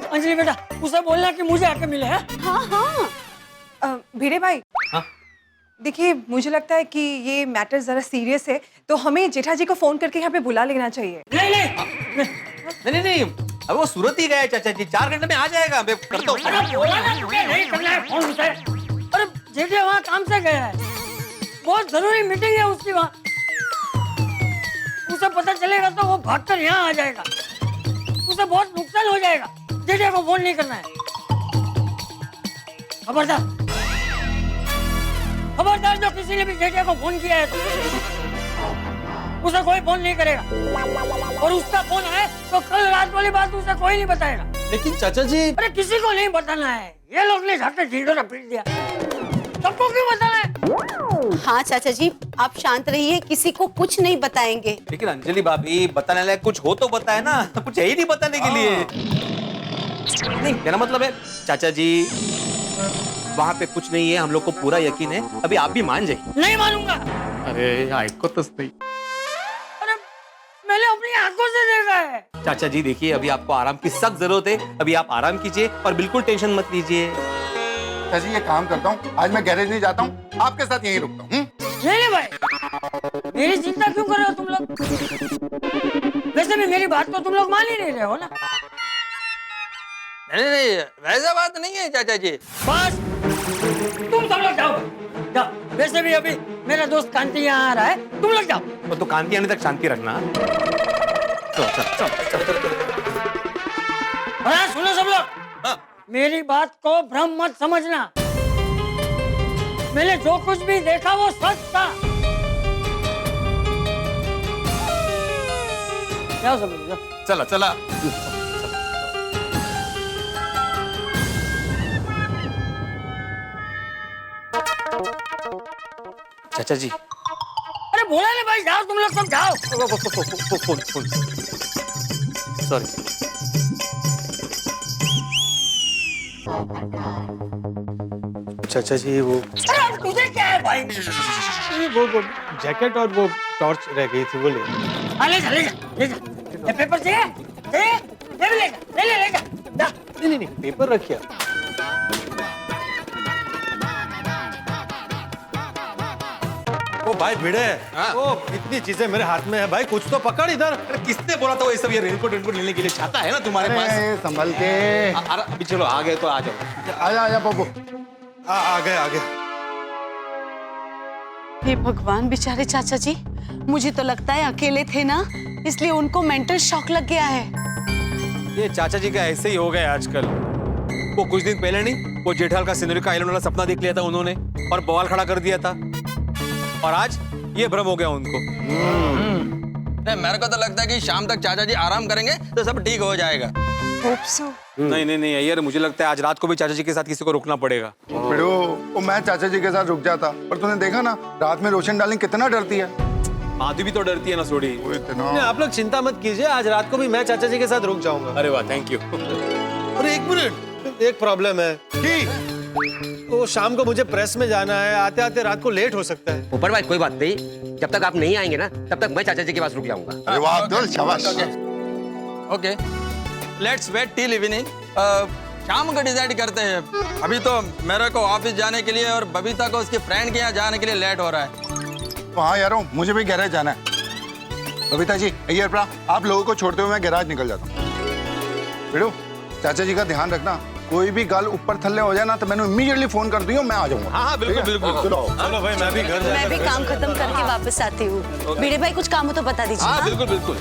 अंजलि बेटा, उसे बोलना कि मुझे आके मिले। है? हाँ हाँ। भिड़े भाई, देखिए मुझे लगता है कि ये मैटर जरा सीरियस है, तो हमें जेठा जी को फोन करके यहाँ पे बुला लेना चाहिए। नहीं, अब वो सूरत ही गया है चाचा जी, 4 घंटे में आ जाएगा। मैं करता हूँ। अरे बोला ना तुझे नहीं करना है फोन उसे। अरे जेठे वहाँ काम से गया है, बहुत जरूरी मीटिंग है उसकी वहाँ। उसे पता चलेगा तो वो भागकर यहाँ आ जाएगा, उसे बहुत नुकसान हो जाएगा। जेठे को फोन नहीं करना है। खबरदार, खबरदार, जो किसी ने भी जेठे को फोन किया है तो उसे कोई फोन नहीं करेगा। और उसका फोन है तो कल रात वाली बात उसे कोई नहीं बताएगा। लेकिन चाचा जी, अरे किसी को नहीं बताना है। ये लोग ने जाकर ढिंढोरा पीट दिया, सबको क्यों बताना है? हाँ चाचा जी, आप शांत रहिए, किसी को कुछ नहीं बताएंगे। लेकिन अंजलि भाभी, बताने लायक कुछ हो तो बताए ना, कुछ है ही नहीं बताने के लिए। नहीं, मेरा मतलब है चाचा जी वहाँ पे कुछ नहीं है, हम लोग को पूरा यकीन है। अभी आप भी मान जाइए। नहीं मानूंगा। अरे आइको तो सही। अरे मैंने अपनी आंखों से देखा है। चाचा जी देखिए, अभी आपको आराम की सख्त जरूरत है। अभी आप आराम कीजिए और बिल्कुल टेंशन मत लीजिए। चाचा जी, ये काम करता हूँ, आज मैं गैरेज नहीं जाता हूँ, आपके साथ यहीं रुकता हूँ। नहीं भाई, मेरी चिंता क्यों कर रहे हो तुम लोग? वैसे भी मेरी बात तो तुम लोग मान ही नहीं रहे हो ना। नहीं, वैसा बात नहीं है चाचा जी। बस तुम सब लोग जाओ, जाओ। वैसे भी अभी मेरा दोस्त कांति यहाँ आ रहा है, तुम लोग जाओ। तो कांति आने तक शांति रखना। हाँ सुनो सब लोग, मेरी बात को भ्रम मत समझना। मैंने जो कुछ भी देखा वो सच था। जाओ सब लोग, जाओ। चला चला। चाचा जी, अरे बोला नहीं भाई, जाओ तुम लोग सब जाओ। Phone sorry. चाचा जी वो अरे अब तुझे क्या है भाई? वो जैकेट और वो टॉर्च रह गई थी, वो ले। हाँ ले जा, ले जा, ले जा। ये पेपर चाहिए? चाहिए? ले ले, ले ले, ले जा। जा। नहीं, पेपर रखिए। ओ भाई भिड़े, ओ इतनी चीजें मेरे हाथ में है भाई, कुछ तो पकड़ इधर। किसने बोला था वो ये सब? ये रेनकोट लेने के लिए चाहता है ना तुम्हारे पास? संभल के। अभी चलो आ गए तो आ जाओ। आजा बाबू। आ गया। हे भगवान, बेचारे चाचा जी, मुझे तो लगता है अकेले थे ना, इसलिए उनको मेंटल शॉक लग गया है। ये चाचा जी का ऐसे ही हो गया आजकल। वो कुछ दिन पहले नहीं, वो जेठाल का सिनेरियो का आइलैंड वाला सपना देख लिया था उन्होंने और बवाल खड़ा कर दिया था, और आज ये भ्रम हो गया उनको। नहीं, मेरे को तो लगता है कि शाम तक चाचा जी आराम करेंगे तो सब ठीक हो जाएगा। Hope so. नहीं नहीं नहीं अय्यर, मुझे लगता है आज रात को भी चाचा जी के साथ किसी को रुकना पड़ेगा। बिड़ू, वो मैं चाचा जी के साथ रुक जाता, पर तूने देखा ना रात में रोशन डार्लिंग कितना डरती है। आदि भी तो डरती है ना सोडी। नहीं, आप लोग चिंता मत कीजिए, आज रात को भी मैं चाचा जी के साथ रुक जाऊंगा। अरे वाह, थैंक यू। अरे 1 मिनट, एक प्रॉब्लम है कि वो शाम को मुझे प्रेस में जाना है, आते आते रात को लेट हो सकता है। ऊपर भाई कोई बात नहीं, जब तक आप नहीं आएंगे ना तब तक मैं चाचा जी के पास रुक जाऊंगा। अरे वाह अब्दुल, शाबाश। Okay, let's wait till evening. शाम को डिसाइड करते हैं। अभी तो मेरे को ऑफिस जाने के लिए और बबीता को उसके फ्रेंड के यहाँ जाने के लिए लेट हो रहा है। हाँ यारो, मुझे भी गैराज जाना है। बबीता जी, अय्यर प्रा, आप लोगों को छोड़ते हुए मैं गैराज निकल जाता हूँ। बिड़ू, चाचा जी का ध्यान रखना, कोई भी गाल ऊपर थल्ले हो जाए ना तो मैंने इमीडिएटली फोन कर दी, मैं आ जाऊंगा। हाँ बिल्कुल बिल्कुल। चलो भाई, मैं भी घर मैं भी काम खत्म करके वापस आती हूँ। भिड़े भाई कुछ काम हो तो बता दीजिए। हाँ बिल्कुल बिल्कुल।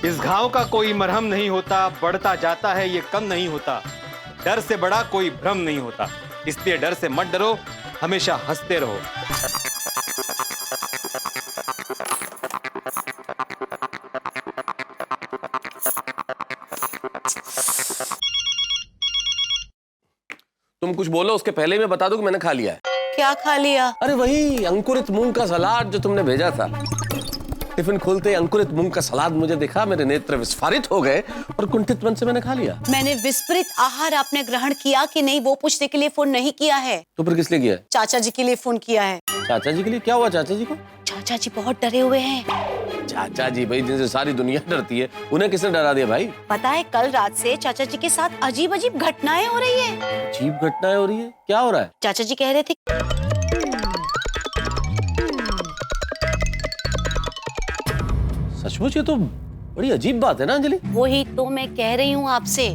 इस घाव का कोई मरहम नहीं होता, बढ़ता जाता है ये कम नहीं होता। डर से बड़ा कोई भ्रम नहीं होता, इसलिए डर से मत डरो, हमेशा हंसते रहो। तुम कुछ बोलो उसके पहले ही मैं बता दूं कि मैंने खा लिया है। क्या खा लिया? अरे वही अंकुरित मूंग का सलाद जो तुमने भेजा था। टिफिन खोलते अंकुरित मूंग का सलाद मुझे दिखा, मेरे नेत्र विस्फारित हो गए और कुंठित मन से मैंने खा लिया। मैंने विस्परित आहार आपने ग्रहण किया कि नहीं वो पूछने के लिए फोन नहीं किया है। तो फिर किस लिए किया है? चाचा जी के लिए फोन किया है। चाचा जी के लिए? क्या हुआ चाचा जी को? चाचा जी बहुत डरे हुए हैं। चाचा जी भाई, जिनसे सारी दुनिया डरती है, उन्हें किसने डरा दिया भाई? पता है कल रात से चाचा जी के साथ अजीब अजीब घटनाएं हो रही है। अजीब घटनाएं हो रही है? क्या हो रहा है? चाचा जी कह रहे थे सचमुच? ये तो बड़ी अजीब बात है ना अंजलि। वही तो मैं कह रही हूँ आपसे।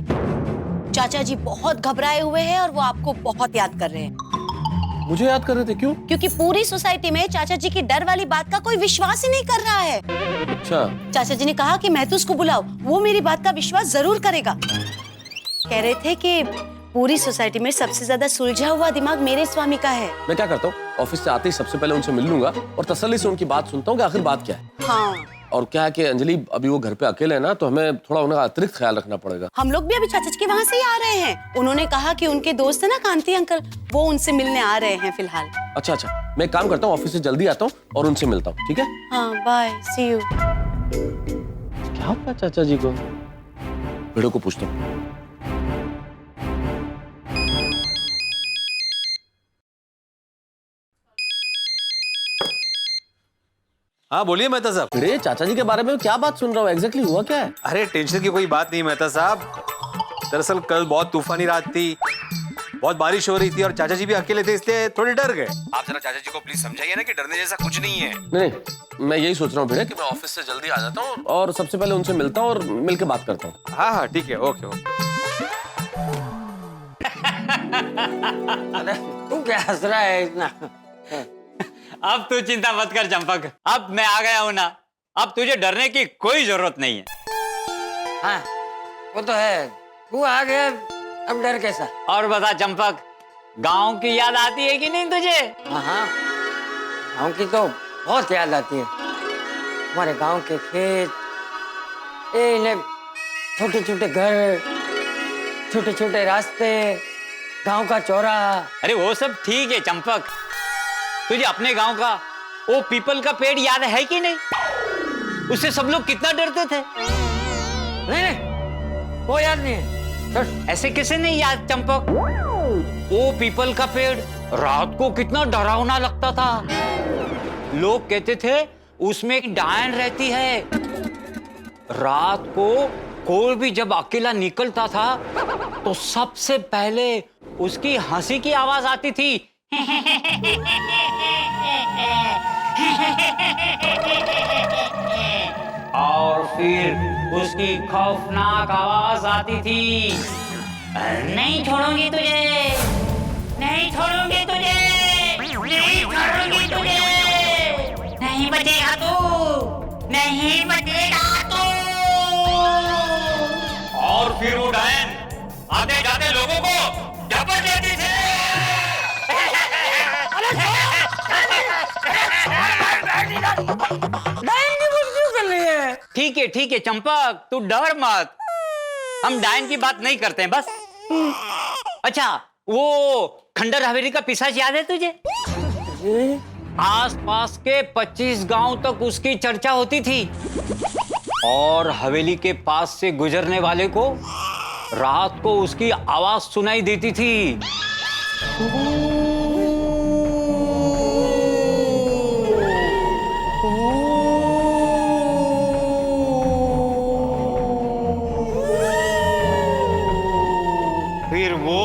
चाचा जी बहुत घबराए हुए हैं और वो आपको बहुत याद कर रहे हैं। मुझे याद कर रहे थे? क्यों? क्योंकि पूरी सोसाइटी में चाचा जी की डर वाली बात का कोई विश्वास ही नहीं कर रहा है। अच्छा। चाचा जी ने कहा कि मैं तो उसको बुलाऊं, वो मेरी बात का विश्वास जरूर करेगा। कह रहे थे कि पूरी सोसाइटी में सबसे ज्यादा सुलझा हुआ दिमाग मेरे स्वामी का है। मैं क्या करता हूँ, ऑफिस से आते ही सबसे पहले उनसे मिल लूंगा और तसल्ली से उनकी बात सुनता हूँ कि आखिर बात क्या है। हाँ। और क्या है कि अंजलि अभी वो घर पे अकेले है ना, तो हमें थोड़ा उनका अतिरिक्त ख्याल रखना पड़ेगा। हम लोग भी अभी चाचा जी के वहाँ से ही आ रहे हैं। उन्होंने कहा कि उनके दोस्त है ना कांति अंकल, वो उनसे मिलने आ रहे हैं फिलहाल। अच्छा अच्छा, मैं एक काम करता हूँ, ऑफिस से जल्दी आता हूँ और उनसे मिलता हूँ, ठीक है? हाँ बाय, सी यू। क्या हुआ चाचा जी को? भिड़ो को पूछता हूँ। हाँ बोलिए मेहता साहब। अरे चाचा जी के बारे में क्या बात सुन रहा हूँ, एग्जैक्टली हुआ क्या है? अरे टेंशन की कोई बात नहीं मेहता साहब। दरअसल कल बहुत तूफानी रात थी, बहुत बारिश हो रही थी और चाचा जी भी अकेले थे, इसलिए थोड़े डर गए। आप जरा चाचा जी को प्लीज समझाइए ना कि डरने जैसा कुछ नहीं है। नहीं, मैं यही सोच रहा हूँ भिड़े कि मैं ऑफिस से जल्दी आ जाता हूँ और सबसे पहले उनसे मिलता हूँ और मिलकर बात करता हूँ। हाँ हाँ ठीक है, ओके ओके। अरे तू क्या हंस रहा है इतना? अब तू चिंता मत कर चंपक, अब मैं आ गया हूं ना, अब तुझे डरने की कोई जरूरत नहीं है। हाँ वो तो है, तू आ गया, अब डर कैसा? और बता चंपक, गांव की याद आती है कि नहीं तुझे? हाँ, गांव की तो बहुत याद आती है। हमारे गांव के खेत, छोटे छोटे घर, छोटे छोटे रास्ते, गांव का चौराहा। अरे वो सब ठीक है चंपक, तुझे अपने गांव का वो पीपल का पेड़ याद है कि नहीं? उससे सब लोग कितना डरते थे। नहीं, वो याद नहीं है। ऐसे कैसे नहीं याद चंपक? वो पीपल का पेड़ रात को कितना डरावना लगता था। लोग कहते थे उसमें एक डायन रहती है। रात को कोई भी जब अकेला निकलता था तो सबसे पहले उसकी हंसी की आवाज आती थी। और फिर उसकी खौफनाक आवाज आती थी, नहीं छोड़ूंगी तुझे, नहीं छोड़ूंगी तुझे, नहीं छोड़ूंगी तुझे, नहीं बचेगा तू, नहीं बचेगा तू। डायन की बात क्यों कर रही है? ठीक है चंपक, तू डर मत। हम डायन की बात नहीं करते हैं बस। अच्छा, वो खंडर हवेली का पिशाच याद है तुझे? आसपास के 25 गांव तक उसकी चर्चा होती थी और हवेली के पास से गुजरने वाले को रात को उसकी आवाज सुनाई देती थी। फिर वो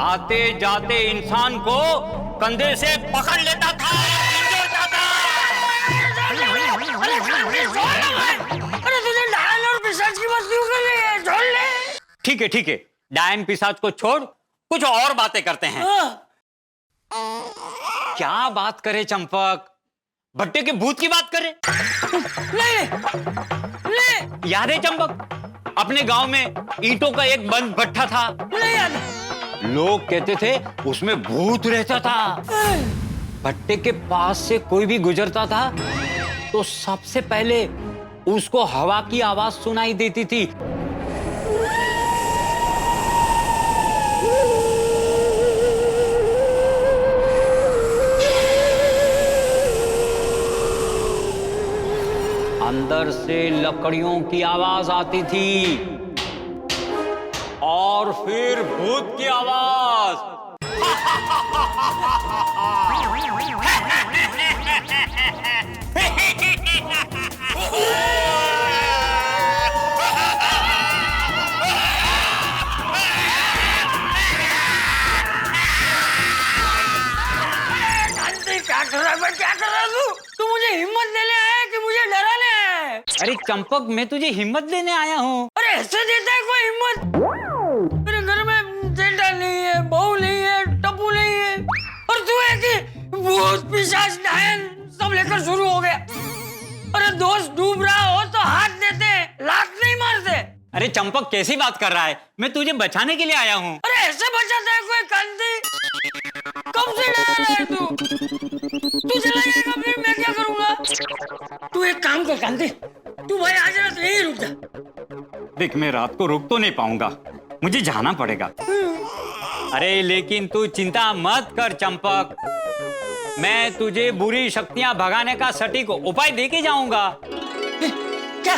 आते जाते इंसान को कंधे से पकड़ लेता था। अरे तुझे डायन और पिशाच की बात क्यों कर रही है? छोड़ ले। ठीक है, डायन पिशाच को छोड़, कुछ और बातें करते हैं। क्या बात करे चंपक? भट्टे के भूत की बात करें? नहीं। याद है चंपक, अपने गांव में ईंटों का एक बंद भट्टा था। नहीं याद। लोग कहते थे उसमें भूत रहता था। भट्टे के पास से कोई भी गुजरता था तो सबसे पहले उसको हवा की आवाज सुनाई देती थी। अंदर से लकड़ियों की आवाज आती थी और फिर भूत की आवाज। क्या कर रहा है तू मुझे हिम्मत देने आया है कि मुझे डराने आया है? अरे चंपक, मैं तुझे हिम्मत देने आया हूँ। अरे ऐसे देता है कोई हिम्मत? मेरे घर में जेठा नहीं है, बहू नहीं है, टप्पू नहीं है, और तू है कि भूत पिशाच डायन सब लेकर शुरू हो गया। अरे दोस्त डूब रहा हो तो हाथ देते, लात नहीं मारते। अरे चंपक, कैसी बात कर रहा है? मैं तुझे बचाने के लिए आया हूँ। अरे ऐसे बचाता है कोई कांति? कब से डरा रहा है तू? तू चला जाएगा फिर मैं क्या करूंगा? तू एक काम कर कांति, तू भाई आज रात यहीं रुक जा। देख, मैं रात को रुक तो नहीं पाऊंगा, मुझे जाना पड़ेगा। अरे लेकिन तू चिंता मत कर चंपक, मैं तुझे बुरी शक्तियां भगाने का सटीक उपाय देके जाऊंगा। क्या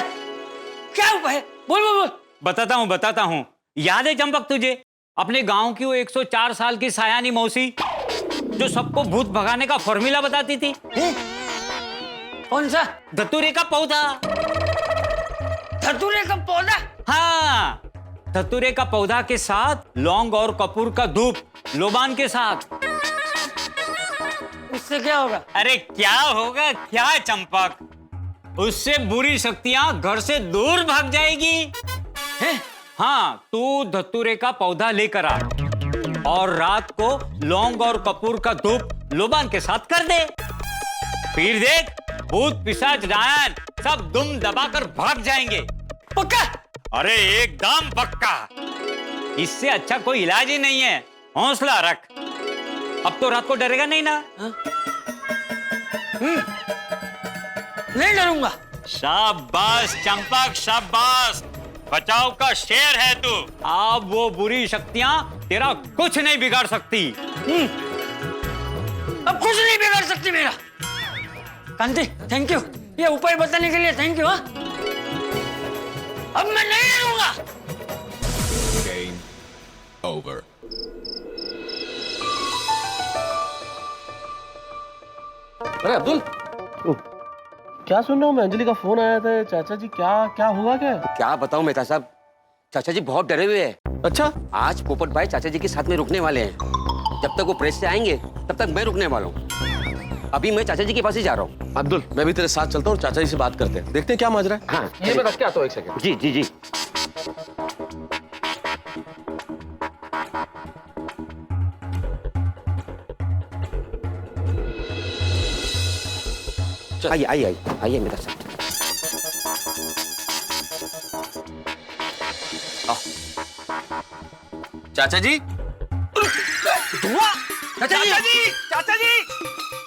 क्या उपाय? बोल बोल बोल। बताता हूँ। याद है चंपक तुझे अपने गांव की वो 104 साल की सायानी मौसी जो सबको भूत भगाने का फॉर्मूला बताती थी? कौन सा? धतूरे का पौधा। धतूरे का पौधा? हाँ, धतूरे का पौधा के साथ लौंग और कपूर का धूप लोबान के साथ। उससे क्या होगा? अरे क्या होगा क्या चंपक, उससे बुरी शक्तियां घर से दूर भाग जाएगी। हाँ, तू धतूरे का पौधा लेकर आ और रात को लौंग और कपूर का धूप लोबान के साथ कर दे। फिर देख, भूत पिशाच डायन सब दुम दबाकर भाग जाएंगे। पक्का? अरे एकदम पक्का। इससे अच्छा कोई इलाज ही नहीं है। हौसला रख, अब तो रात को डरेगा नहीं ना? नहीं डरूंगा। शाबाश चंपक, शाबाश, बचाव का शेर है तू। अब वो बुरी शक्तियां तेरा कुछ नहीं बिगाड़ सकती। अब कुछ नहीं बिगाड़ सकती मेरा। कांति, थैंक यू, ये उपाय बताने के लिए थैंक यू। हाँ, अब मैं नहीं डरूंगा। Game over. अरे अब्दुल, क्या सुन रहा हूँ मैं? अंजलि का फोन आया था। चाचा जी क्या हुआ क्या? क्या बताऊं मेहता साहब, चाचा जी बहुत डरे हुए हैं। अच्छा? आज पोपट भाई चाचा जी के साथ में रुकने वाले हैं। जब तक वो प्रेस से आएंगे तब तक मैं रुकने वाला हूँ। अभी मैं चाचा जी के पास ही जा रहा हूँ। अब्दुल, मैं भी तेरे साथ चलता हूँ और चाचा जी से बात करते हैं, देखते हैं क्या माजरा है। हाँ, ये मैं रख के आता हूँ, एक सेकंड। जी जी जी। आइए आइए आइए आइए मेरा साथ। चाचा जी, चाचा जी, चाचा जी, चाचा जी,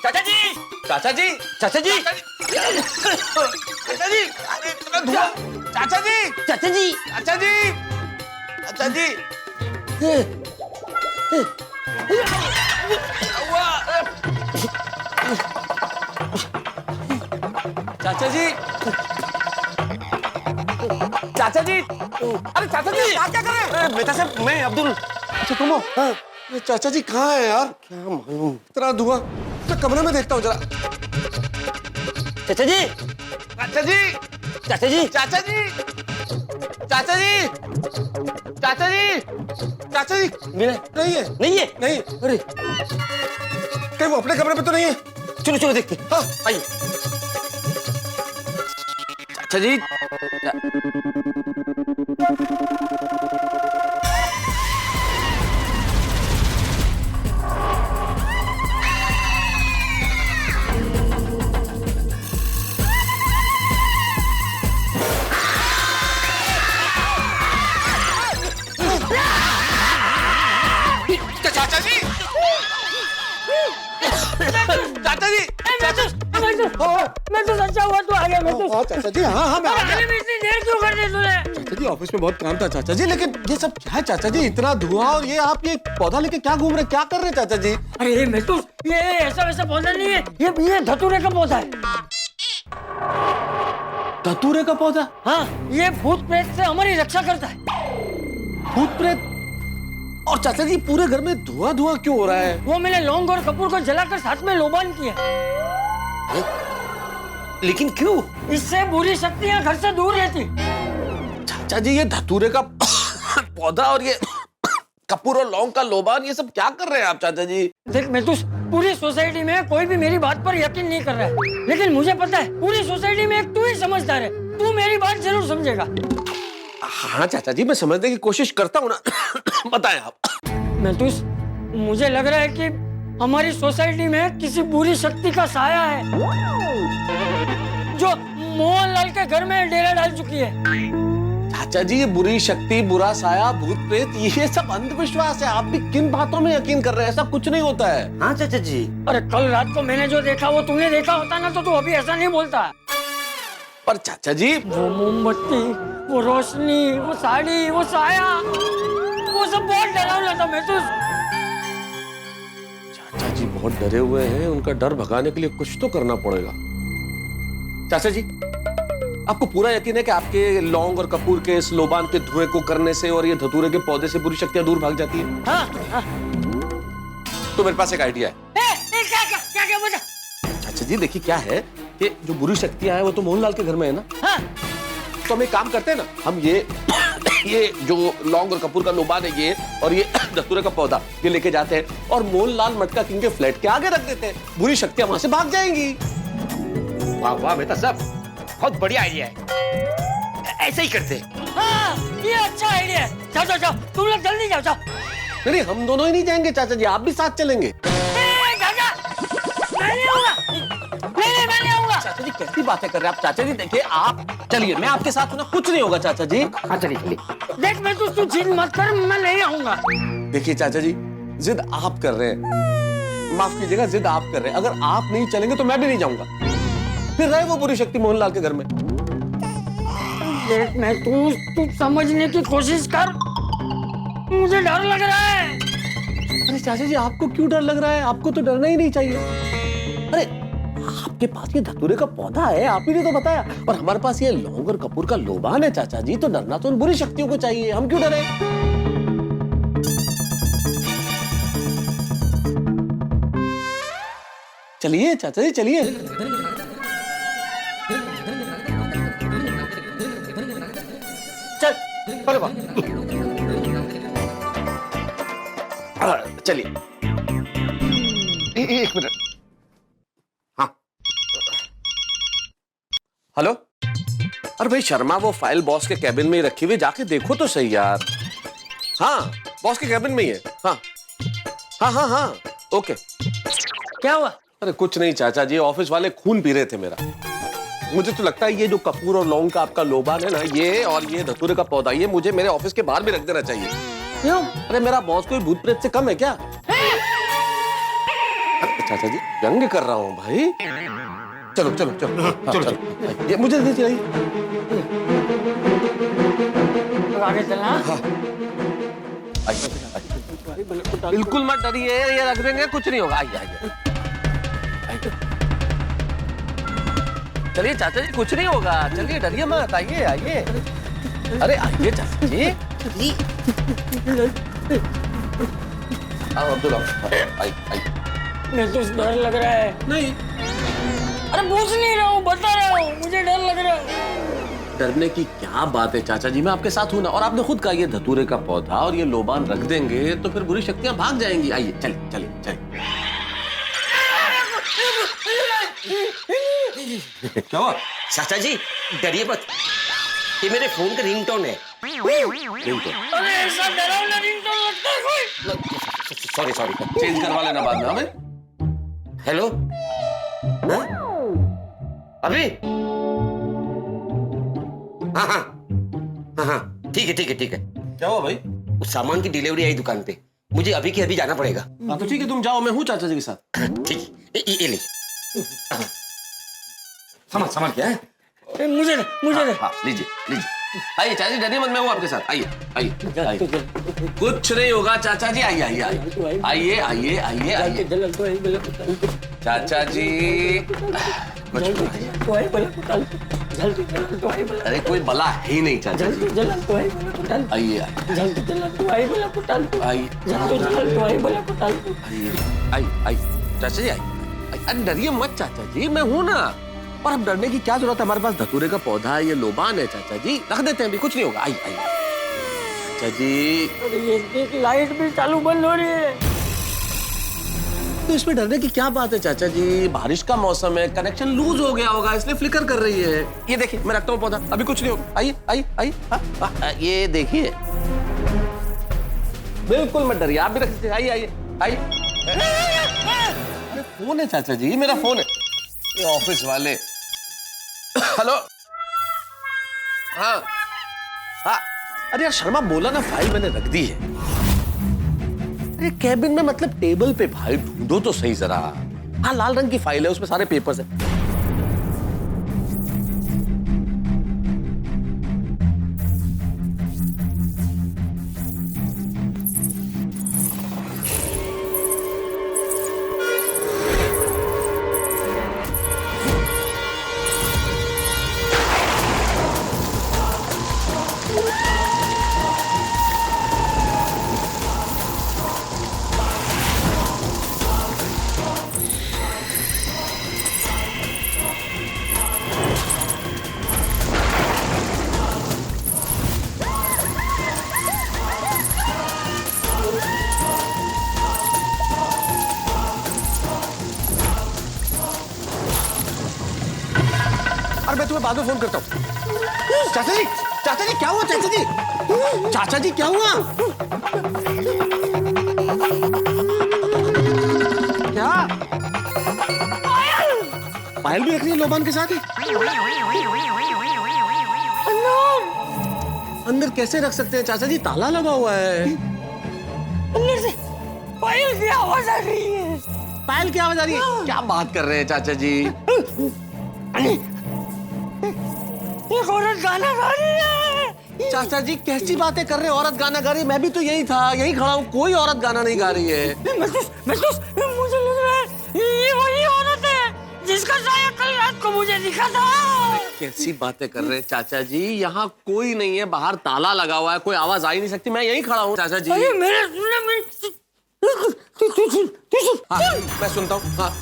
चाचा जी, चाचा जी, चाचा जी, चाचा जी, अरे इतना धुआं, चाचा जी, चाचा जी, चाचा जी, चाचा जी, चाचा जी, चाचा जी, अरे चाचा जी, क्या कर रहे हैं? बेटा साहब, मैं अब्दुल। अच्छा तुम हो? ये चाचा जी कहाँ है यार? क्या मालूम, इतना धुआं। तो कमरे में देखता हूँ जरा। चाचा जी, चाचा जी, चाचा जी, चाचा जी, चाचा जी, चाचा जी, चाचा जी, मिला? नहीं है, नहीं है? नहीं। अरे कहीं वो अपने कमरे में तो नहीं है? चलो चलो देखते। हाँ आइए। चाचा जी, चाचा जी, चाचा जी, मैं तो सच्चा हुआ तू आ गया। मैं तो हाँ चाचा जी, हाँ हाँ मैं आ गया। आने में इतनी देर क्यों कर दी तूने? चाचा जी ऑफिस में बहुत काम था चाचा जी, लेकिन ये सब क्या है चाचा जी? इतना धुआं और ये आप ये पौधा लेके क्या घूम रहे, क्या कर रहे हैं चाचा जी? अरे मैं तो ये ऐसा वैसा पौधा नहीं है, ये धतूरे का पौधा है। धतूरे का पौधा? हाँ, ये भूत प्रेत से हमारी रक्षा करता है। भूत प्रेत? और चाचा जी पूरे घर में धुआं धुआं क्यों हो रहा है? वो मैंने लौंग और कपूर को जलाकर साथ में लोबान किया। लेकिन क्यों? इससे बुरी शक्तियां घर से दूर रहती। चाचा जी, ये धतूरे का पौधा और ये कपूर और लौंग का लोबान, ये सब क्या कर रहे हैं आप चाचा जी? देख मैं तो पूरी सोसाइटी में कोई भी मेरी बात पर यकीन नहीं कर रहा है, लेकिन मुझे पता है पूरी सोसाइटी में एक तू ही समझदार है। तू मेरी बात जरूर समझेगा। हाँ चाचा जी, मैं समझने की कोशिश करता हूँ ना। बताएं आप। मैं तो मुझे लग रहा है कि हमारी सोसाइटी में किसी बुरी शक्ति का साया है जो मोहनलाल के घर में डेरा डाल चुकी है। चाचा जी, ये बुरी शक्ति, बुरा साया, भूत प्रेत, ये सब अंधविश्वास है। आप भी किन बातों में यकीन कर रहे हैं? ऐसा कुछ नहीं होता है। हाँ चाचा जी। अरे कल रात को मैंने जो देखा वो तूने देखा होता ना तो तू अभी ऐसा नहीं बोलता। पर चाचा जी, वो मोमबत्ती, वो रोशनी, वो साड़ी, वो साया, वो सब बहुत डरावना था। मैं तो चाचा जी बहुत डरे हुए हैं, उनका डर भगाने के लिए कुछ तो करना पड़ेगा। चाचा जी, आपको पूरा यकीन है कि आपके लौंग और कपूर के इस लोबान के धुएं को करने से और ये धतूरे के पौधे से बुरी शक्तियां दूर भाग जाती है? हाँ, हाँ। तो मेरे पास एक आइडिया है। क्या बोला? चाचा जी देखिए, क्या है कि जो बुरी शक्तियां हैं वो तो मोहनलाल के घर में है ना। हाँ। तो हम एक काम करते हैं ना, हम ये जो लौंग और कपूर का लोबान है ये और ये धतूरे का पौधा ये लेके जाते हैं और मोहनलाल मटका किंग के फ्लैट के आगे रख देते हैं। बुरी शक्तियां वहां से भाग जाएंगी। वाह वाह बेटा साहब, बहुत बढ़िया आइडिया है। ऐसे ही करते हैं। हाँ, ये अच्छा आइडिया है। जाओ जाओ जाओ, तुम लोग जल्दी जाओ जाओ। नहीं, हम दोनों ही नहीं जाएंगे चाचा जी, आप भी साथ चलेंगे। मैं नहीं आऊंगा। मैं नहीं आऊंगा। चाचा जी कैसी बातें कर रहे हैं आप? चाचा जी देखिए, आप चलिए, मैं आपके साथ हूं ना, कुछ नहीं होगा चाचा जी। हाँ चलिए। देख मैं तू जिद मत कर, मैं नहीं आऊंगा। देखिए चाचा जी, जिद आप कर रहे हैं, माफ कीजिएगा, जिद आप कर रहे हैं। अगर आप नहीं चलेंगे तो मैं भी नहीं जाऊंगा। फिर रहे वो बुरी शक्ति मोहनलाल के घर में। देख मैं तू समझने की कोशिश कर, मुझे डर लग रहा है। अरे चाचा जी, आपको क्यों डर लग रहा है? आपको तो डरना ही नहीं चाहिए। अरे आपके पास ये धतूरे का पौधा है, आप ही ने तो बताया, और हमारे पास ये लौंग और कपूर का लोबान है चाचा जी, तो डरना तो उन बुरी शक्तियों को चाहिए। हम क्यों डरे? चलिए चाचा जी, चलिए। चल चलो चलिए। एक मिनट। हाँ, हेलो। अरे भाई शर्मा, वो फाइल बॉस के कैबिन में ही रखी हुई, जाके देखो तो सही यार। हाँ, बॉस के कैबिन में ही है। हाँ हाँ हाँ हाँ, ओके। क्या हुआ? अरे कुछ नहीं चाचा जी, ऑफिस वाले खून पी रहे थे मेरा। मुझे तो लगता है ये जो कपूर और लौंग का आपका लोबान है ना, ये और ये धतूरे का पौधा, ये मुझे मेरे ऑफिस के बाहर भी रख देना चाहिए। क्यों? अरे मेरा बॉस कोई भूत प्रेत से कम है क्या? चाचा जी व्यंग्य कर रहा हूँ भाई। चलो चलो चलो चलो चलो, ये मुझे दीजिए। आगे चलना। बिल्कुल मत डरिए, ये रख देंगे, कुछ नहीं होगा। आइए आइए। चलिए चाचा जी, कुछ नहीं होगा, चलिए डरिए मत, आइए आइए। अरे आइए चाचा जी। आओ अब्दुल, आइए। मैं तो डर लग रहा है। नहीं, अरे पूछ नहीं रहा हूँ, बता रहा हूँ, मुझे डर लग रहा है। डरने की क्या बात है चाचा जी, मैं आपके साथ हूं ना। और आपने खुद कहा ये धतूरे का पौधा और ये लोबान रख देंगे तो फिर बुरी शक्तियां भाग जाएंगी। आइए चलिए चलिए चलिए। क्या हुआ? चाचा जी डरिए मत, ये मेरे फोन का रिंगटोन है। अरे ऐसा डरावना रिंगटोन लगता है कोई? सॉरी चेंज करवा लेना बाद में। हमें हेलो, अभी? हाँ, ठीक है। क्या हुआ भाई? उस सामान की डिलीवरी आई दुकान पे, मुझे अभी के अभी जाना पड़ेगा। हाँ तो ठीक है, तुम जाओ, मैं हूँ चाचा जी के साथ। ठीक, ये ले। सामान क्या है? मुझे हाँ, लीजिए। आइए चाचा जी, डरिए मत, मैं हूँ आपके साथ। आइए। कुछ नहीं होगा चाचा जी, आइए। चाचा जी अरे कोई बला है ही नहीं चाचा जी। आइए चाचा जी, आइए। अरे डरिए मत चाचा जी, मैं हूं ना। और अब डरने की क्या जरूरत है, हमारे पास धतूरे का पौधा है, ये लोबान है चाचा जी, रख देते हैं अभी, कुछ नहीं होगा। आइए चाचा जी। ये लाइट भी चालू बंद हो रही है, तो इसमें डरने की क्या बात है चाचा जी, बारिश का मौसम है, कनेक्शन लूज हो गया होगा इसलिए फ्लिकर कर रही है। ये देखिए, मैं रखता हूँ पौधा, अभी कुछ नहीं होगा। आइए। ये देखिए, बिल्कुल मत डरिए, आप भी रख दीजिए। आइए। फोन है चाचा जी, मेरा फोन है, ये ऑफिस वाले। हेलो, हाँ। अरे यार शर्मा, बोला ना फाइल मैंने रख दी है। अरे कैबिन में मतलब टेबल पे भाई, ढूंढो तो सही जरा। हाँ, लाल रंग की फाइल है, उसमें सारे पेपर्स हैं। और मैं तुम्हें बाद में फोन करता हूँ। चाचा जी क्या हुआ? चाचा जी क्या हुआ? क्या पायल भी रख रही है लोबान के साथ ही? अंदर कैसे रख सकते हैं चाचा जी, ताला लगा हुआ है। अंदर से पायल की आवाज आ रही है। पायल की आवाज आ रही है? क्या बात कर रहे हैं चाचा जी? एक औरत गाना गा रही है। चाचा जी कैसी बातें कर रहे हैं, औरत गाना गा रही है? मैं भी तो यही था, यही खड़ा हूँ, कोई औरत गाना नहीं गा रही है। महसूस मुझे लग रहा है ये वही औरत है जिसका साया कल रात को मुझे दिखा था। कैसी बातें कर रहे हैं चाचा जी, यहाँ कोई नहीं है, बाहर ताला लगा हुआ है, कोई आवाज आ ही नहीं सकती, मैं यही खड़ा हूँ चाचा जी। अरे मेरे सुनने में तू सुन। हाँ, मैं सुनता हूँ। हाँ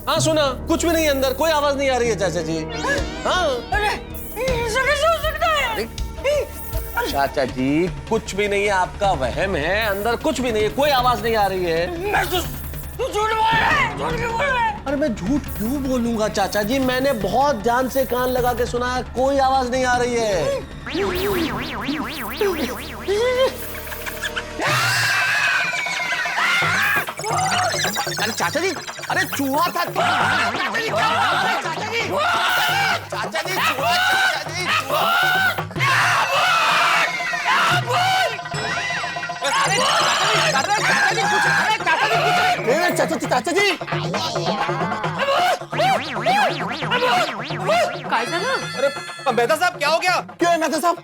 हाँ सुना, कुछ भी नहीं है अंदर, कोई आवाज नहीं आ रही है चाचा जी। हाँ अरे ऐसा कैसे हो सकता है? चाचा जी कुछ भी नहीं है, आपका वहम है, अंदर कुछ भी नहीं है, कोई आवाज नहीं आ रही है। तू झूठ बोल रहा है, झूठ क्यों बोल रहा है? अरे मैं झूठ क्यों बोलूंगा चाचा जी, मैंने बहुत ध्यान से कान लगा के सुना है, कोई आवाज नहीं आ रही है। अरे चाचा जी, अरे चूहा था। चाचा जी चूहा। चाचा जी काय झालं? अरे मेहता साहब क्या हो गया? क्यों है मेहता साहब?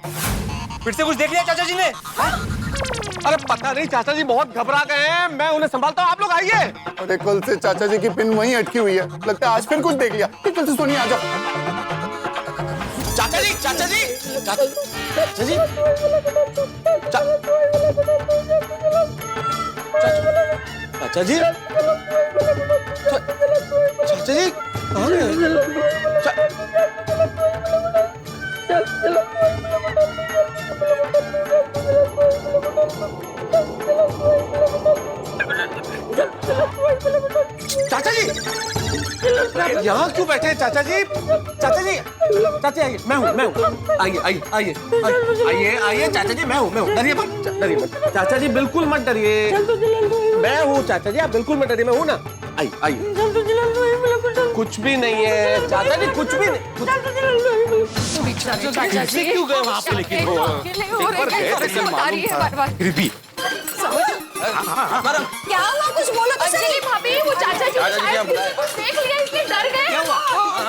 फिर से कुछ देख लिया चाचा जी ने? अरे पता नहीं, चाचा जी बहुत घबरा गए हैं, मैं उन्हें संभालता हूँ, आप लोग आइए। अरे कल से चाचा जी की पिन वहीं अटकी हुई है, लगता है आज फिर कुछ देख लिया। कल से सोनी आ जाओ। चाचा जी, चाचा जी, चाचा जी, चाचा जी, चाचा जी, चाचा जी कहाँ गए? चाचा जी यहाँ क्यों बैठे हैं चाचा जी? चाचा जी, चाचा आइए, मैं हूँ, आइए आइए आइए आइए आइए चाचा जी, मैं हूँ, डरिए मत, डरिए मत चाचा जी, बिल्कुल मत डरिए, मैं हूँ चाचा जी, आप बिल्कुल मत डरिए, मैं हूँ ना, आइए आइए, कुछ भी नहीं है चाचा जी, कुछ भी नहीं। चाचा जी क्यों गए वहाँ पे? लेकिन वो फिर भी क्या हुआ, कुछ बोलो तो सही। भाभी, वो चाचा जी चाचा जी क्या बताएं? देख लिया इसलिए डर गए।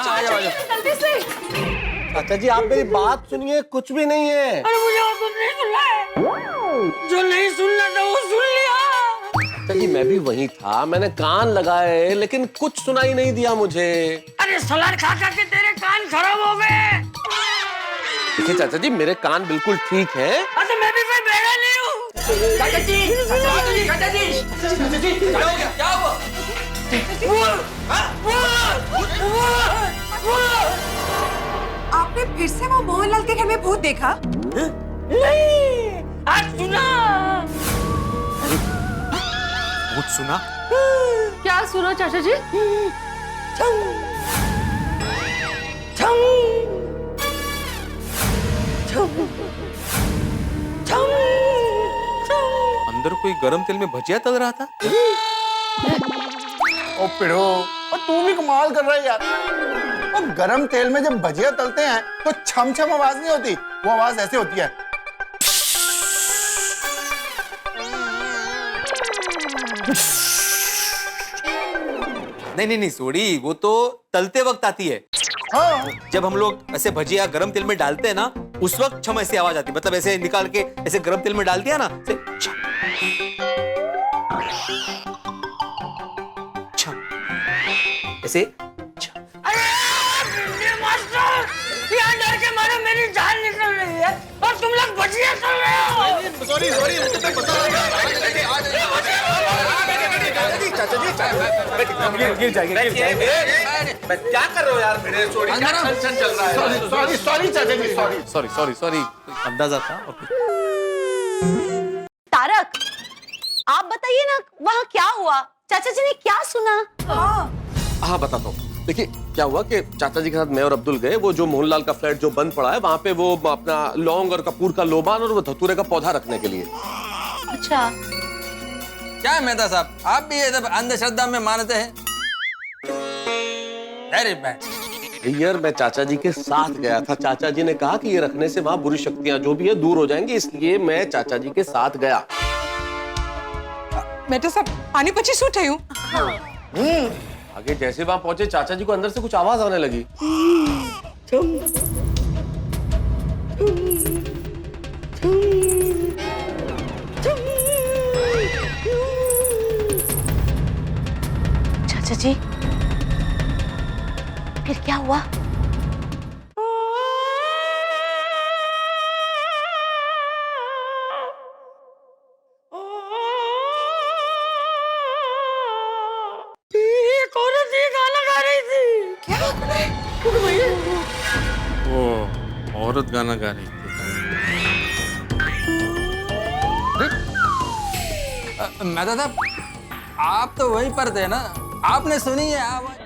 चाचा जी जल्दी से। चाचा जी आप मेरी बात सुनिए, कुछ भी नहीं है। अरे मुझे और कुछ नहीं सुनना है, जो नहीं सुनना था वो सुन लिया। चाचा जी मैं भी वहीं था, मैंने कान लगाए लेकिन कुछ सुनाई नहीं दिया मुझे। अरे सलाद खा खा के तेरे कान खराब हो गए। देखिए चाचा जी मेरे कान बिल्कुल ठीक हैं। तो मैं भी कोई बेड़ा नहीं हूँ। चाचा जी, चाचा जी, चाचा जी, चाचा जी, क्या हो गया? क्या हुआ? आपने फिर से वो मोहनलाल के घर में भूत देखा? नहीं, आज सुना। भूत सुना? क्या सुना चाचा जी? अंदर कोई गरम तेल में भजिया तल रहा था? ओ पिढ़ो, और तू भी कमाल कर रहा है यार। और गरम तेल में जब भजिया तलते हैं तो छम छम आवाज नहीं होती, वो आवाज ऐसे होती है। नहीं सोड़ी, वो तो तलते वक्त आती है। हाँ। जब हम लोग ऐसे भजिया गरम तेल में डालते हैं ना, उस वक्त छम ऐसी आवाज आती है, मतलब ऐसे निकाल के ऐसे गरम तेल में डाल दिया ना, ऐसे छम छम ऐसे। यहाँ डर के मारे मेरी जान निकल रही है और तुम लोग भजिया कर रहे हो। सॉरी गिर जाएंगे। क्या कर रहे हो यार मेरे? सॉरी चाचा जी, सॉरी अंदाजा था। तारक, आप बताइए ना वहाँ क्या हुआ, चाचा जी ने क्या सुना? हाँ बताता हूँ। देखिए क्या हुआ कि चाचा जी के साथ मैं और अब्दुल गए, वो जो मोहनलाल का फ्लैट जो बंद पड़ा है वहाँ पे वो अपना लौंग और कपूर का लोबान और वो धतूरे का पौधा रखने के लिए। अच्छा, क्या है मेहता साहब, आप भी ये सब अंधश्रद्धा में मानते हैं? Very bad. यार मैं चाचा जी के साथ गया था, चाचा जी ने कहा कि ये रखने से वहाँ बुरी शक्तियाँ जो भी है दूर हो जाएंगी, इसलिए मैं चाचा जी के साथ गया। मैं तो सब पानी पची सूट रही हूँ। आगे जैसे वहां पहुंचे चाचा जी को अंदर से कुछ आवाज आने लगी। चाचा जी फिर क्या हुआ? औरत गाना गा रही थी। मेहता साहब, आप तो वहीं पर थे ना, आपने सुनी है आवाज?